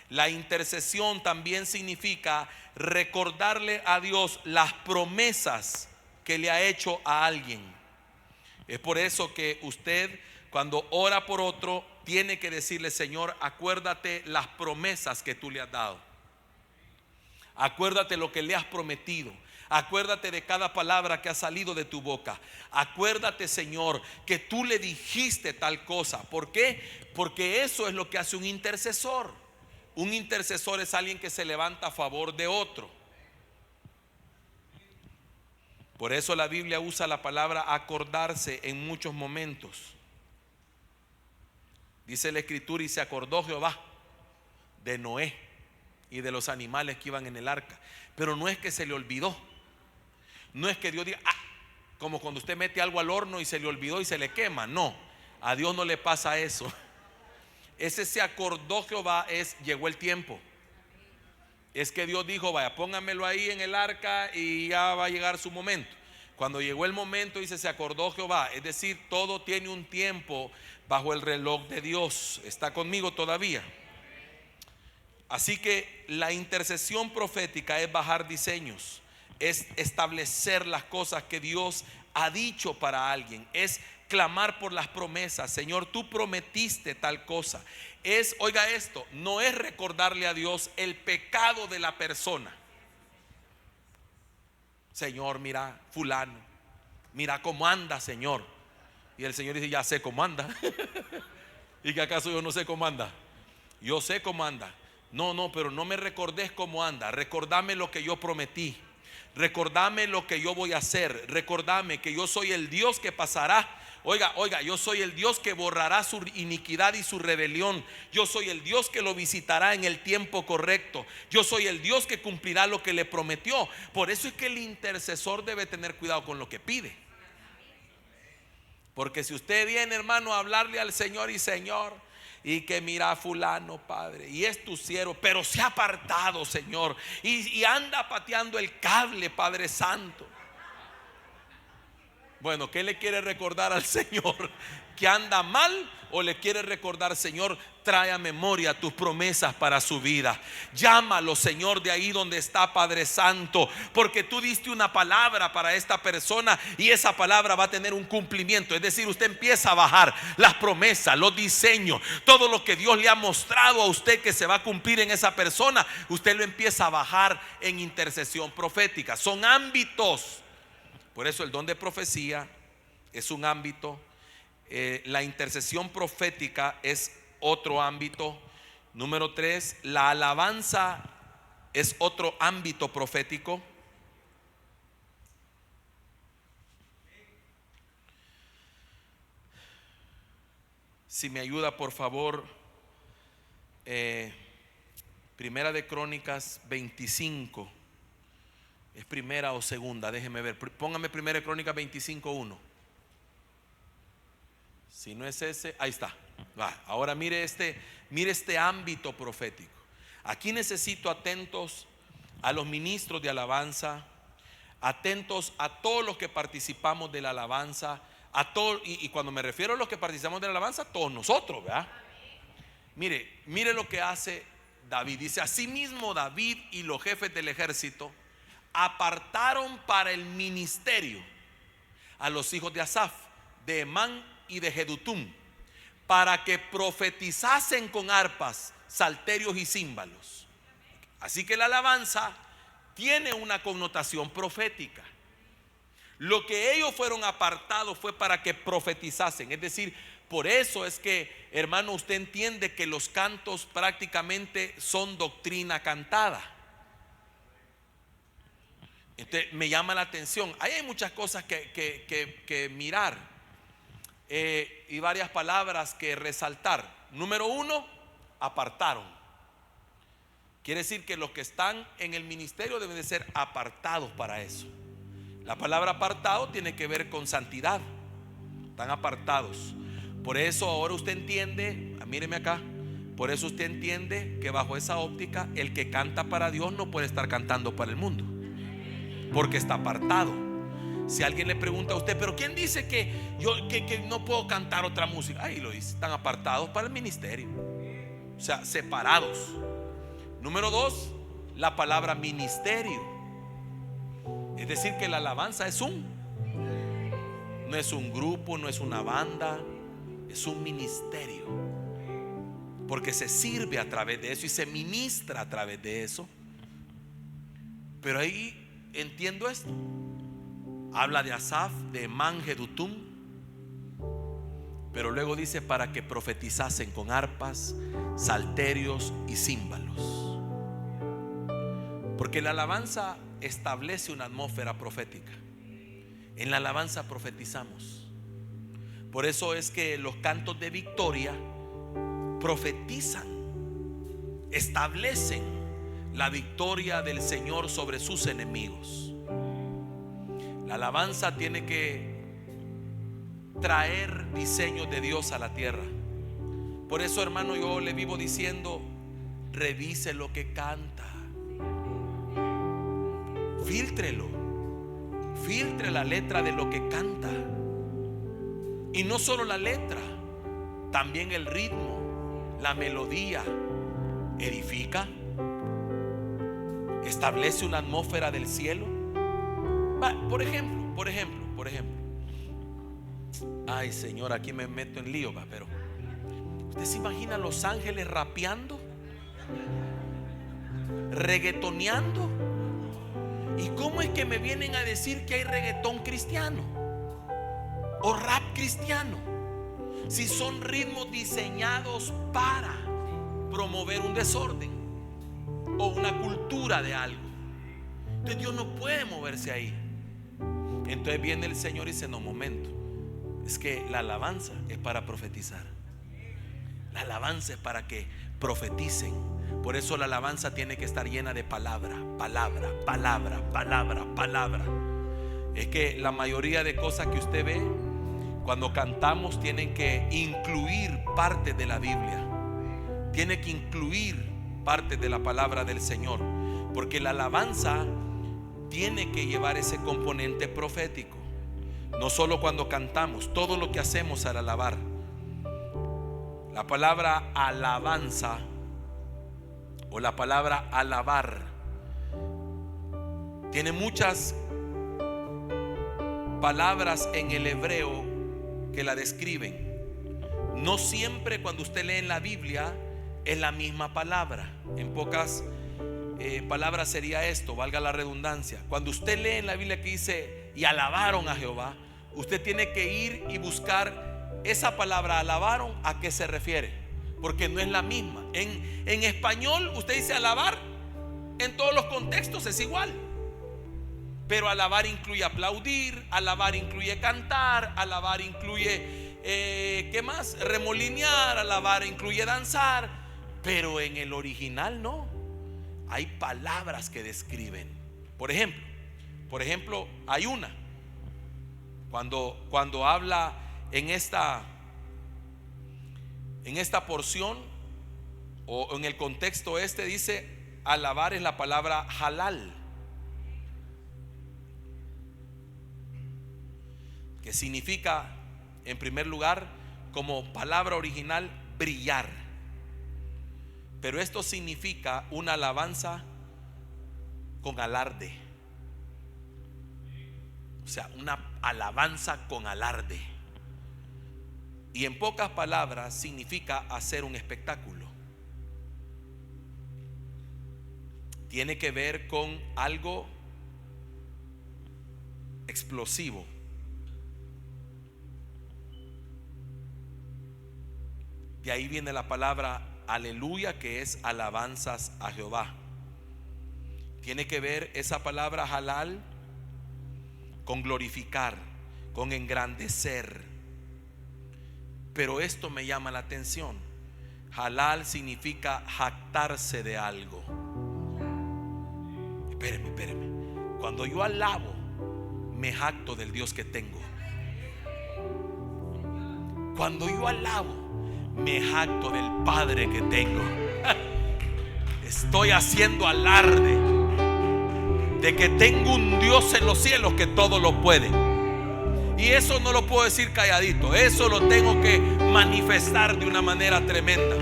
La intercesión también significa recordarle a Dios las promesas que le ha hecho a alguien. Es por eso que usted, cuando ora por otro, tiene que decirle: Señor, acuérdate las promesas que tú le has dado. Acuérdate lo que le has prometido. Acuérdate de cada palabra que ha salido de tu boca. Acuérdate, Señor, que tú le dijiste tal cosa. ¿Por qué? Porque eso es lo que hace un intercesor. Un intercesor es alguien que se levanta a favor de otro. Por eso la Biblia usa la palabra acordarse en muchos momentos. Dice la Escritura: y se acordó Jehová de Noé y de los animales que iban en el arca. Pero no es que se le olvidó. No es que Dios diga, como cuando usted mete algo al horno y se le olvidó y se le quema. No, a Dios no le pasa eso. Ese se acordó Jehová llegó el tiempo. Es que Dios dijo, vaya, póngamelo ahí en el arca y ya va a llegar su momento. Cuando llegó el momento, dice, se acordó Jehová. Es decir, todo tiene un tiempo bajo el reloj de Dios. ¿Está conmigo todavía? Así que la intercesión profética es bajar diseños, es establecer las cosas que Dios ha dicho para alguien, es clamar por las promesas. Señor, tú prometiste tal cosa. Oiga esto, no es recordarle a Dios el pecado de la persona. Señor, mira fulano, mira cómo anda, Señor. Y el Señor dice, ya sé cómo anda. ¿Y que acaso yo no sé cómo anda? Yo sé cómo anda. No, pero no me recordes cómo anda. Recordame lo que yo prometí. Recordame lo que yo voy a hacer. Recordame que yo soy el Dios que pasará. Oiga, yo soy el Dios que borrará su iniquidad y su rebelión. Yo soy el Dios que lo visitará en el tiempo correcto. Yo soy el Dios que cumplirá lo que le prometió. Por eso es que el intercesor debe tener cuidado con lo que pide. Porque si usted viene, hermano, a hablarle al Señor y Señor, y que mira a fulano, Padre, y es tu siervo, pero se ha apartado, Señor, y anda pateando el cable, Padre Santo. Bueno, ¿qué le quiere recordar al Señor? ¿Que anda mal? ¿O le quiere recordar, Señor, trae a memoria tus promesas para su vida? Llámalo, Señor, de ahí donde está, Padre Santo, porque tú diste una palabra para esta persona y esa palabra va a tener un cumplimiento. Es decir, usted empieza a bajar las promesas, los diseños, todo lo que Dios le ha mostrado a usted que se va a cumplir en esa persona, usted lo empieza a bajar en intercesión profética. Son ámbitos. Por eso el don de profecía es un ámbito. La intercesión profética es otro ámbito. Número 3, la alabanza es otro ámbito profético. Si me ayuda, por favor, Primera de Crónicas 25. ¿Es primera o segunda? Déjeme ver. Póngame Primera de Crónicas 25:1. Si no es ese, ahí está. Va. Ahora mire este ámbito profético. Aquí necesito atentos a los ministros de alabanza, atentos a todos los que participamos de la alabanza, a todos, y cuando me refiero a los que participamos de la alabanza, todos nosotros, ¿verdad? Mire lo que hace David. Dice, asimismo David y los jefes del ejército apartaron para el ministerio a los hijos de Asaf, de Emán y de Jedutum, para que profetizasen con arpas, salterios y címbalos. Así que la alabanza tiene una connotación profética. Lo que ellos fueron apartados fue para que profetizasen. Es decir, por eso es que, hermano, usted entiende que los cantos prácticamente son doctrina cantada. Entonces, me llama la atención. Ahí hay muchas cosas que mirar, y varias palabras que resaltar. Número 1, apartaron. Quiere decir que los que están en el ministerio deben de ser apartados para eso. La palabra apartado tiene que ver con santidad. Están apartados. Por eso ahora usted entiende, míreme acá, por eso usted entiende que bajo esa óptica el que canta para Dios no puede estar cantando para el mundo, porque está apartado. Si alguien le pregunta a usted, pero ¿quién dice que no puedo cantar otra música? Ahí lo dice, están apartados para el ministerio, o sea, separados. Número 2, la palabra ministerio. Es decir, que la alabanza no es un grupo, no es una banda, es un ministerio, porque se sirve a través de eso y se ministra a través de eso. Pero ahí entiendo esto. Habla de Asaf, de Emán, Jedutum, Pero luego dice para que profetizasen con arpas, salterios y címbalos. Porque la alabanza establece una atmósfera profética. En la alabanza profetizamos. Por eso es que los cantos de victoria profetizan, establecen la victoria del Señor sobre sus enemigos. La alabanza tiene que traer diseños de Dios a la tierra. Por eso, hermano, yo le vivo diciendo: revise lo que canta, fíltrelo, filtre la letra de lo que canta. Y no solo la letra, también el ritmo, la melodía. Edifica, establece una atmósfera del cielo. Por ejemplo. Ay, Señor, aquí me meto en lío, pero ¿usted se imagina los ángeles rapeando, reggaetoneando? ¿Y cómo es que me vienen a decir que hay reggaetón cristiano o rap cristiano? Si son ritmos diseñados para promover un desorden o una cultura de algo. Entonces Dios no puede moverse ahí. Entonces viene el Señor y dice: no, momento, es que la alabanza es para profetizar. La alabanza es para que profeticen. Por eso la alabanza tiene que estar llena de palabra, palabra, palabra, palabra, palabra. Es que la mayoría de cosas que usted ve cuando cantamos tienen que incluir parte de la Biblia, tiene que incluir parte de la palabra del Señor, porque la alabanza tiene que llevar ese componente profético. No solo cuando cantamos, todo lo que hacemos al alabar. La palabra alabanza o la palabra alabar tiene muchas palabras en el hebreo que la describen. No siempre cuando usted lee en la Biblia es la misma palabra. En pocas palabras sería esto, valga la redundancia. Cuando usted lee en la Biblia que dice y alabaron a Jehová, usted tiene que ir y buscar esa palabra alabaron, a qué se refiere, porque no es la misma. En español usted dice alabar, en todos los contextos es igual, pero alabar incluye aplaudir, alabar incluye cantar, alabar incluye ¿qué más? Remolinear, alabar incluye danzar, pero en el original no. Hay palabras que describen. Por ejemplo, hay una cuando habla en esta porción o en el contexto dice alabar, es la palabra halal, que significa, en primer lugar, como palabra original, brillar. Pero esto significa una alabanza con alarde. O sea, una alabanza con alarde. Y en pocas palabras significa hacer un espectáculo. Tiene que ver con algo explosivo. De ahí viene la palabra aleluya, que es alabanzas a Jehová. Tiene que ver esa palabra halal con glorificar, con engrandecer. Pero esto me llama la atención. Halal significa jactarse de algo. Espéreme. Cuando yo alabo, me jacto del Dios que tengo. Cuando yo alabo, me jacto del Padre que tengo. Estoy haciendo alarde de que tengo un Dios en los cielos que todo lo puede. Y eso no lo puedo decir calladito, eso lo tengo que manifestar de una manera tremenda.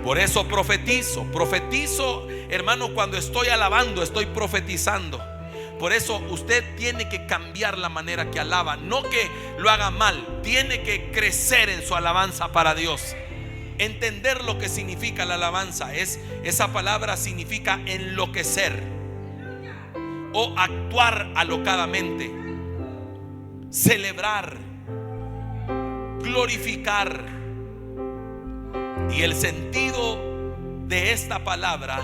Por eso profetizo, hermano, cuando estoy alabando, estoy profetizando. Por eso usted tiene que cambiar la manera que alaba, no que lo haga mal, tiene que crecer en su alabanza para Dios. Entender lo que significa la alabanza, esa palabra significa enloquecer o actuar alocadamente, celebrar. glorificar. Y el sentido de esta palabra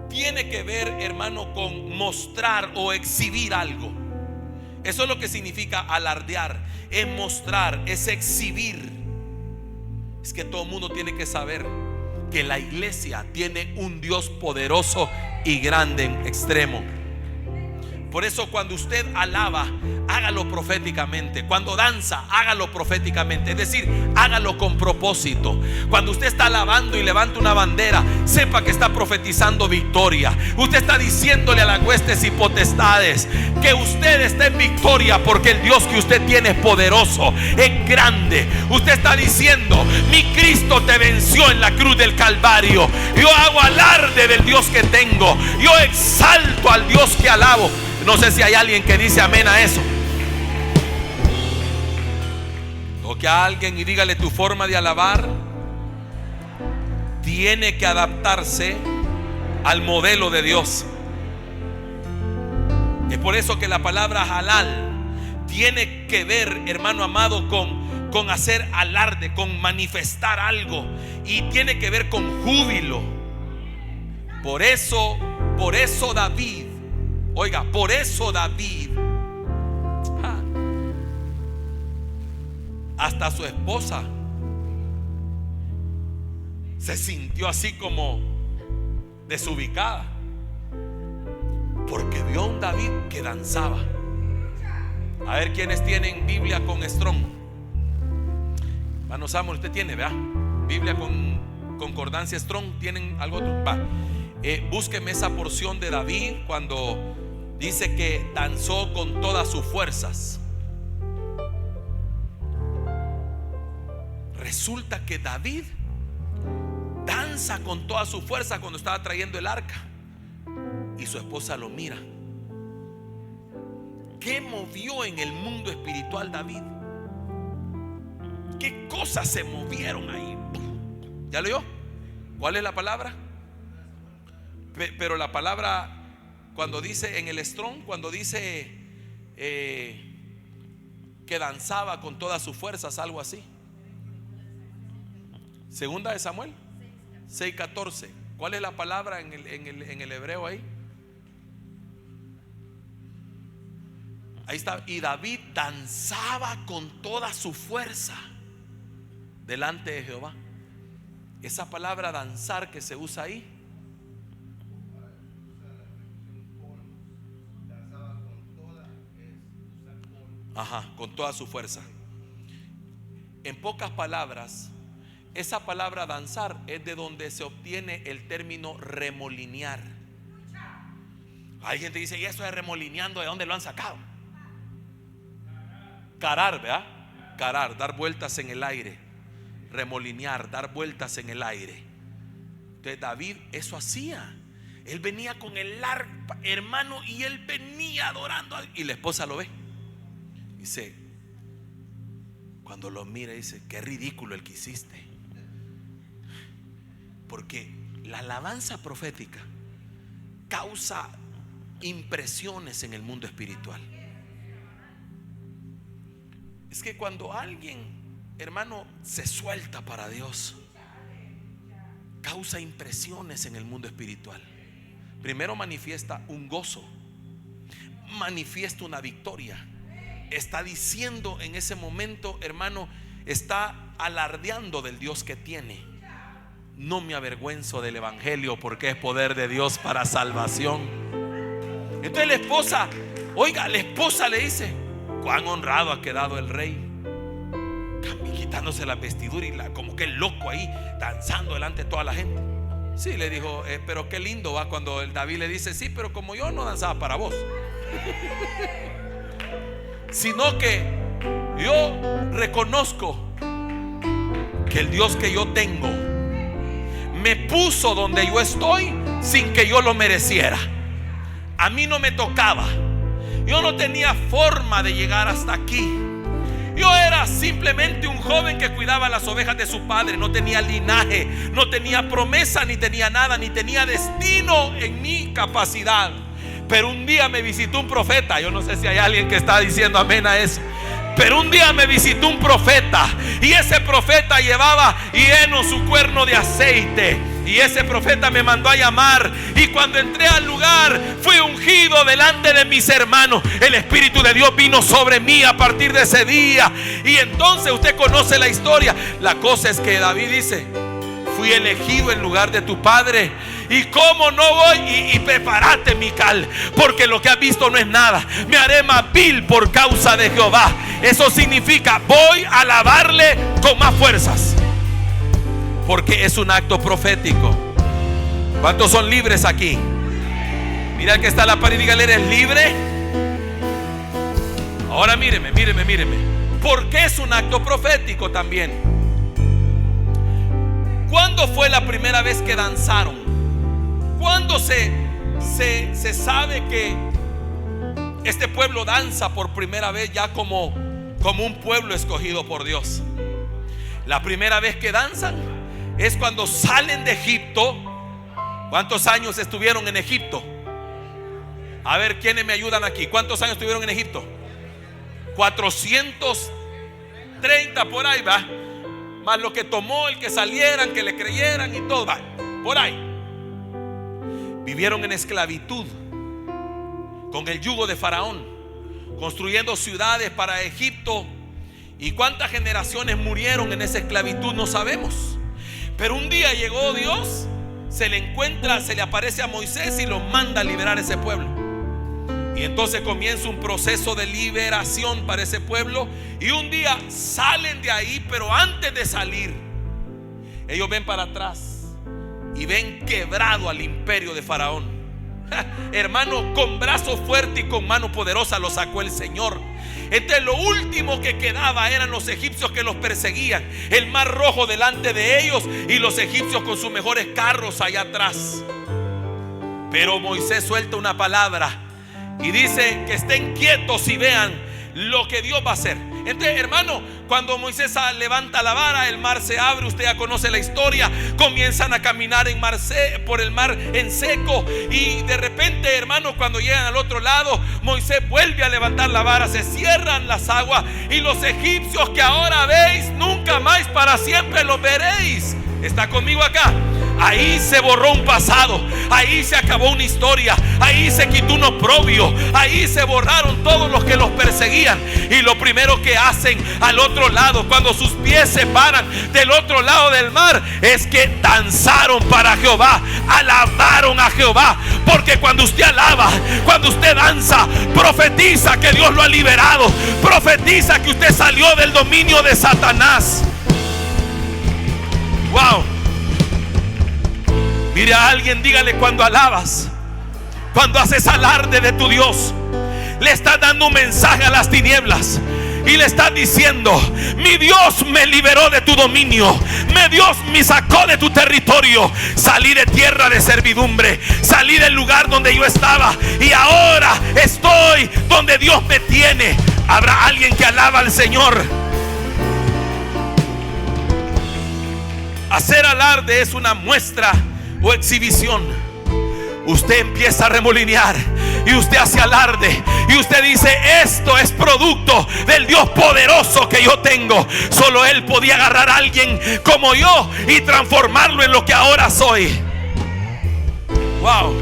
tiene que ver, hermano, con mostrar o exhibir algo. Eso es lo que significa alardear, es mostrar, es exhibir. Es que todo el mundo tiene que saber que la iglesia tiene un Dios poderoso y grande en extremo. Por eso cuando usted alaba, hágalo proféticamente. Cuando danza, hágalo proféticamente. Es decir, hágalo con propósito. Cuando usted está alabando y levanta una bandera, sepa que está profetizando victoria. Usted está diciéndole a las huestes y potestades que usted está en victoria, porque el Dios que usted tiene es poderoso, es grande. Usted está diciendo: mi Cristo te venció en la cruz del Calvario. Yo hago alarde del Dios que tengo. Yo exalto al Dios que alabo. No sé si hay alguien que dice amén a eso. Toque a alguien y dígale: tu forma de alabar tiene que adaptarse al modelo de Dios. Es por eso que la palabra halal tiene que ver, hermano amado, con hacer alarde, con manifestar algo, y tiene que ver con júbilo. Por eso David, oiga, por eso David, hasta su esposa se sintió así como desubicada, porque vio a un David que danzaba. A ver quiénes tienen Biblia con Strong. Hermano Samuel, usted tiene, ¿verdad? Biblia con concordancia Strong. ¿Tienen algo otro? Va. Búsqueme esa porción de David cuando dice que danzó con todas sus fuerzas. Resulta que David danza con todas sus fuerzas cuando estaba trayendo el arca, y su esposa lo mira. ¿Qué movió en el mundo espiritual David? ¿Qué cosas se movieron ahí? ¿Ya leyó? ¿Cuál es la palabra? Pero la palabra, cuando dice en el Strong, cuando dice que danzaba con todas sus fuerzas, algo así. Segunda de Samuel 6:14. ¿Cuál es la palabra en el hebreo ahí? Ahí está. Y David danzaba con toda su fuerza delante de Jehová. Esa palabra danzar que se usa ahí, con toda su fuerza. En pocas palabras, esa palabra danzar es de donde se obtiene el término remolinear. Hay gente que dice: ¿y eso de remolineando de dónde lo han sacado? Carar, ¿verdad? Carar, dar vueltas en el aire. Remolinear, dar vueltas en el aire. Entonces David eso hacía. Él venía con el arpa, hermano, y él venía adorando. Y la esposa lo ve. Dice, cuando lo mira, dice: qué ridículo el que hiciste. Porque la alabanza profética causa impresiones en el mundo espiritual. Es que cuando alguien, hermano, se suelta para Dios, causa impresiones en el mundo espiritual. Primero manifiesta un gozo, manifiesta una victoria. Está diciendo en ese momento, hermano, está alardeando del Dios que tiene. No me avergüenzo del evangelio, porque es poder de Dios para salvación. Entonces la esposa, oiga, la esposa le dice: cuán honrado ha quedado el rey, quitándose la vestidura y como que loco ahí, danzando delante de toda la gente. Sí, le dijo, pero qué lindo va cuando el David le dice: sí, pero como yo no danzaba para vos, sino que yo reconozco que el Dios que yo tengo me puso donde yo estoy sin que yo lo mereciera. A mí no me tocaba. Yo no tenía forma de llegar hasta aquí. Yo era simplemente un joven que cuidaba las ovejas de su padre. No tenía linaje, no tenía promesa, ni tenía nada, ni tenía destino en mi capacidad. Pero un día me visitó un profeta. Yo no sé si hay alguien que está diciendo amén a eso. Pero un día me visitó un profeta, y ese profeta llevaba lleno su cuerno de aceite. Y ese profeta me mandó a llamar, y cuando entré al lugar fui ungido delante de mis hermanos. El Espíritu de Dios vino sobre mí a partir de ese día. Y entonces usted conoce la historia. La cosa es que David dice: fui elegido en lugar de tu padre, y como no voy, y prepárate, Mical, porque lo que has visto no es nada. Me haré más vil por causa de Jehová. Eso significa: voy a alabarle con más fuerzas, porque es un acto profético. ¿Cuántos son libres aquí? Mira el que está a la par y dígale: ¿eres libre? Ahora míreme. ¿Por qué es un acto profético también? ¿Cuándo fue la primera vez que danzaron? ¿Cuándo se sabe que este pueblo danza por primera vez ya como un pueblo escogido por Dios? La primera vez que danzan es cuando salen de Egipto. ¿Cuántos años estuvieron en Egipto? A ver, ¿quiénes me ayudan aquí? ¿Cuántos años estuvieron en Egipto? 430 por ahí, va. Más lo que tomó el que salieran, que le creyeran y todo, va. Por ahí. Vivieron en esclavitud con el yugo de Faraón, construyendo ciudades para Egipto. Y cuántas generaciones murieron en esa esclavitud no sabemos. Pero un día llegó Dios, se le aparece a Moisés y lo manda a liberar a ese pueblo. Y entonces comienza un proceso de liberación para ese pueblo. Y un día salen de ahí, pero antes de salir, ellos ven para atrás y ven quebrado al imperio de Faraón. Hermano, con brazo fuerte y con mano poderosa lo sacó el Señor. Entonces lo último que quedaba eran los egipcios que los perseguían. El mar rojo delante de ellos y los egipcios con sus mejores carros allá atrás. Pero Moisés suelta una palabra y dice que estén quietos y vean lo que Dios va a hacer. Entonces, hermano, cuando Moisés levanta la vara, el mar se abre. Usted ya conoce la historia. Comienzan a caminar por el mar en seco. Y de repente, hermano, cuando llegan al otro lado, Moisés vuelve a levantar la vara. Se cierran las aguas. Y los egipcios que ahora veis, nunca más para siempre los veréis. ¿Está conmigo acá? Ahí se borró un pasado, ahí se acabó una historia, ahí se quitó un oprobio, ahí se borraron todos los que los perseguían. Y lo primero que hacen al otro lado, cuando sus pies se paran del otro lado del mar, es que danzaron para Jehová, alabaron a Jehová. Porque cuando usted alaba, cuando usted danza, profetiza que Dios lo ha liberado, profetiza que usted salió del dominio de Satanás. Wow. Mire a alguien, dígale: cuando alabas, cuando haces alarde de tu Dios, le estás dando un mensaje a las tinieblas y le estás diciendo: mi Dios me liberó de tu dominio, mi Dios me sacó de tu territorio, salí de tierra de servidumbre, salí del lugar donde yo estaba y ahora estoy donde Dios me tiene. ¿Habrá alguien que alaba al Señor? Hacer alarde es una muestra o exhibición. Usted empieza a remolinear y usted hace alarde y usted dice: esto es producto del Dios poderoso que yo tengo. Solo Él podía agarrar a alguien como yo y transformarlo en lo que ahora soy. Wow.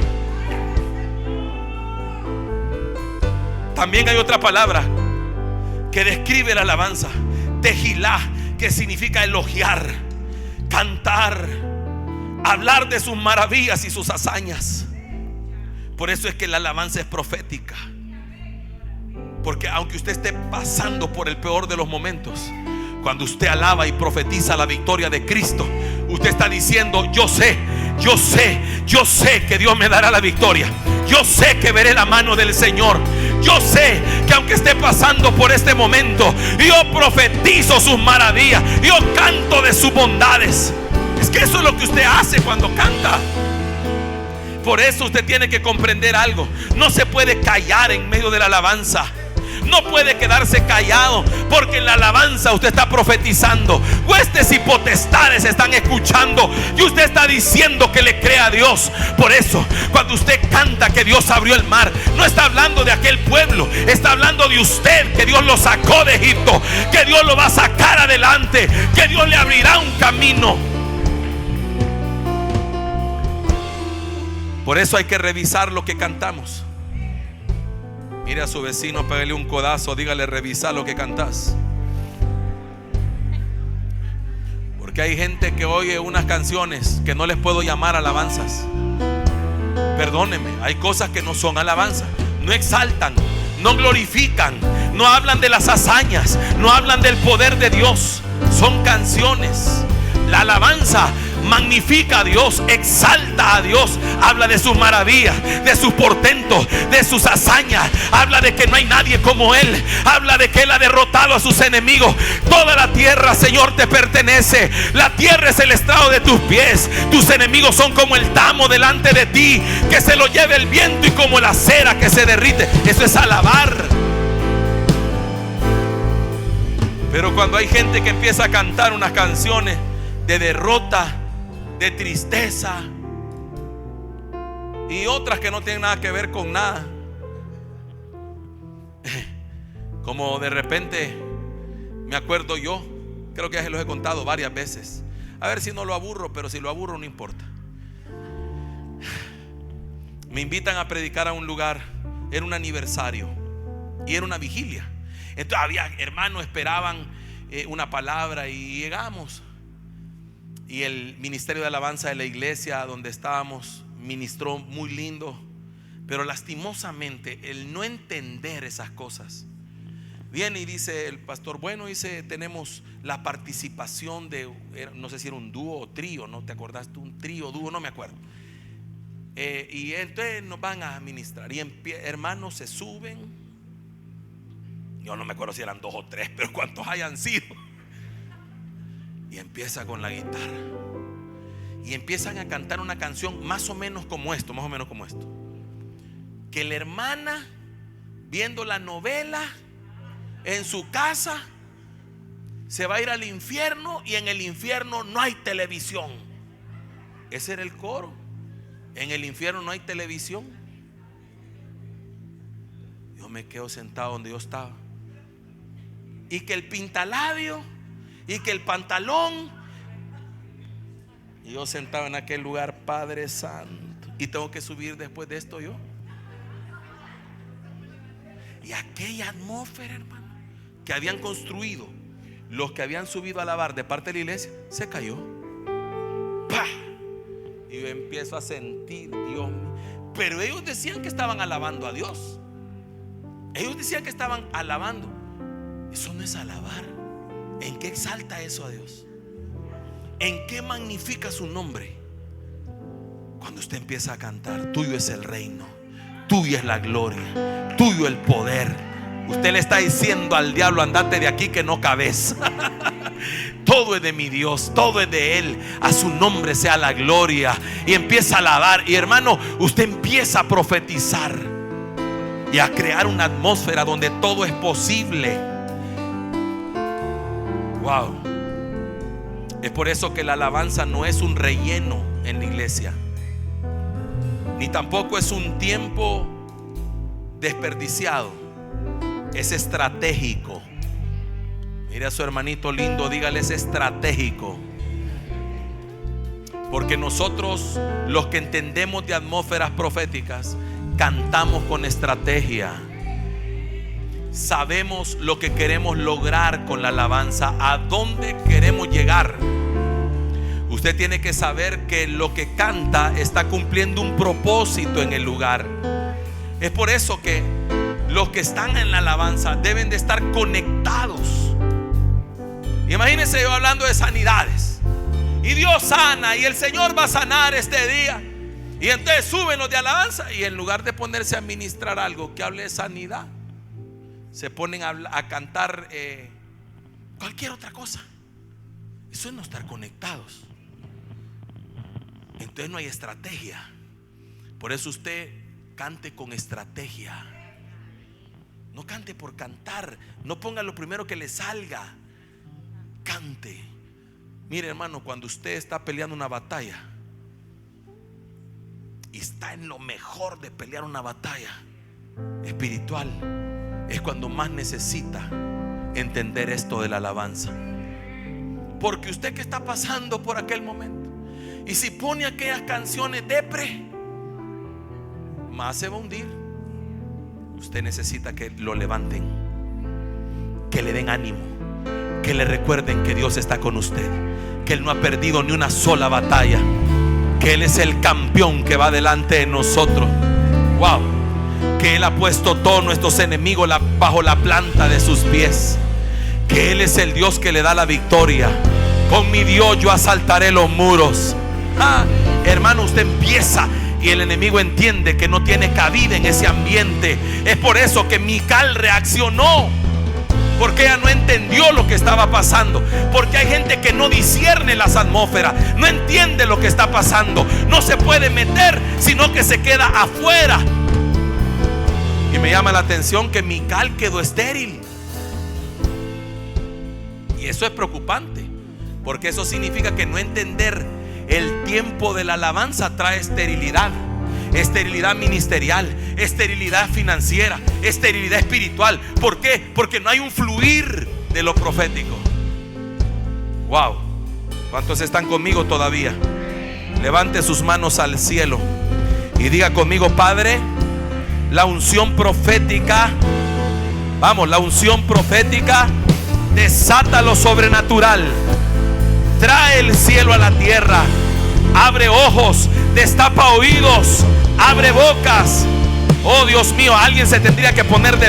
También hay otra palabra que describe la alabanza: tejilá, que significa elogiar, cantar, hablar de sus maravillas y sus hazañas. Por eso es que la alabanza es profética. Porque aunque usted esté pasando por el peor de los momentos, cuando usted alaba y profetiza la victoria de Cristo, usted está diciendo: yo sé que Dios me dará la victoria. Yo sé que veré la mano del Señor. Yo sé que aunque esté pasando por este momento, yo profetizo sus maravillas, yo canto de sus bondades. Es que eso es lo que usted hace cuando canta. Por eso usted tiene que comprender algo: no se puede callar en medio de la alabanza. no puede quedarse callado, porque en la alabanza usted está profetizando. Huestes y potestades están escuchando y usted está diciendo que le crea a Dios. Por eso, cuando usted canta que Dios abrió el mar, no está hablando de aquel pueblo, está hablando de usted, que Dios lo sacó de Egipto, que Dios lo va a sacar adelante, que Dios le abrirá un camino. Por eso hay que revisar lo que cantamos. Mire a su vecino, pégale un codazo, dígale: revisa lo que cantas. Porque hay gente que oye unas canciones que no les puedo llamar alabanzas. Perdónenme, hay cosas que no son alabanza. No exaltan, no glorifican, no hablan de las hazañas, no hablan del poder de Dios. Son canciones. La alabanza magnifica a Dios, exalta a Dios, habla de sus maravillas, de sus portentos, de sus hazañas, habla de que no hay nadie como Él, habla de que Él ha derrotado a sus enemigos. Toda la tierra, Señor, te pertenece. La tierra es el estrado de tus pies. Tus enemigos son como el tamo delante de ti, que se lo lleve el viento, y como la cera que se derrite. Eso es alabar. Pero cuando hay gente que empieza a cantar unas canciones de derrota, de tristeza, y otras que no tienen nada que ver con nada, como de repente, me acuerdo yo, creo que ya se los he contado varias veces, a ver si no lo aburro, pero si lo aburro no importa. Me invitan a predicar a un lugar, era un aniversario y era una vigilia. Entonces había hermanos, esperaban una palabra, y llegamos. Y el ministerio de alabanza de la iglesia donde estábamos ministró muy lindo. Pero lastimosamente el no entender esas cosas, viene y dice el pastor: bueno, dice, tenemos la participación de, no sé si era un dúo o trío, ¿no te acordás tú? Un trío, dúo, no me acuerdo. Y entonces nos van a ministrar, y hermanos se suben. Yo no me acuerdo si eran 2 o 3, pero cuántos hayan sido. Y empieza con la guitarra, y empiezan a cantar una canción más o menos como esto, más o menos como esto: que la hermana viendo la novela en su casa se va a ir al infierno, y en el infierno no hay televisión. Ese era el coro. En el infierno no hay televisión. Yo me quedo sentado donde yo estaba, y que el pintalabio, y que el pantalón, y yo sentado en aquel lugar. Padre Santo, y tengo que subir después de esto yo. Y aquella atmósfera, hermano, que habían construido los que habían subido a alabar de parte de la iglesia, se cayó. ¡Pah! Y yo empiezo a sentir, Dios mío. Pero ellos decían que estaban alabando a Dios. Ellos decían que estaban alabando. Eso no es alabar. ¿En qué exalta eso a Dios? ¿En qué magnifica su nombre? Cuando usted empieza a cantar: tuyo es el reino, tuya es la gloria, tuyo el poder. Usted le está diciendo al diablo: andate de aquí que no cabes. Todo es de mi Dios, todo es de Él. A su nombre sea la gloria. Y empieza a alabar. Y hermano, usted empieza a profetizar y a crear una atmósfera donde todo es posible. Wow. Es por eso que la alabanza no es un relleno en la iglesia, ni tampoco es un tiempo desperdiciado. Es estratégico. Mire a su hermanito lindo, dígale: es estratégico. Porque nosotros, los que entendemos de atmósferas proféticas, cantamos con estrategia. Sabemos lo que queremos lograr con la alabanza, a dónde queremos llegar. Usted tiene que saber que lo que canta está cumpliendo un propósito en el lugar. Es por eso que los que están en la alabanza deben de estar conectados. Imagínense yo hablando de sanidades, y Dios sana, y el Señor va a sanar este día, y entonces suben los de alabanza, y en lugar de ponerse a ministrar algo que hable de sanidad, se ponen a cantar cualquier otra cosa. Eso es no estar conectados. Entonces no hay estrategia. Por eso usted cante con estrategia. No cante por cantar. No ponga lo primero que le salga. Cante. Mire, hermano, cuando usted está peleando una batalla y está en lo mejor de pelear una batalla espiritual, es cuando más necesita entender esto de la alabanza. Porque usted que está pasando por aquel momento, y si pone aquellas canciones depre, más se va a hundir. Usted necesita que lo levanten, que le den ánimo, que le recuerden que Dios está con usted, que Él no ha perdido ni una sola batalla, que Él es el campeón que va delante de nosotros. Wow. Que Él ha puesto todos nuestros enemigos bajo la planta de sus pies, que Él es el Dios que le da la victoria. Con mi Dios yo asaltaré los muros. Hermano, usted empieza y el enemigo entiende que no tiene cabida en ese ambiente. Es por eso que Mical reaccionó, porque ella no entendió lo que estaba pasando. Porque hay gente que no discierne las atmósferas, no entiende lo que está pasando, no se puede meter, sino que se queda afuera. Y me llama la atención que Mical quedó estéril. Y eso es preocupante, porque eso significa que no entender el tiempo de la alabanza trae esterilidad. Esterilidad ministerial, esterilidad financiera, esterilidad espiritual. ¿Por qué? Porque no hay un fluir de lo profético. Wow. ¿Cuántos están conmigo todavía? Levante sus manos al cielo y diga conmigo: Padre, la unción profética, vamos, la unción profética desata lo sobrenatural, trae el cielo a la tierra, abre ojos, destapa oídos, abre bocas. Oh Dios mío, alguien se tendría que poner de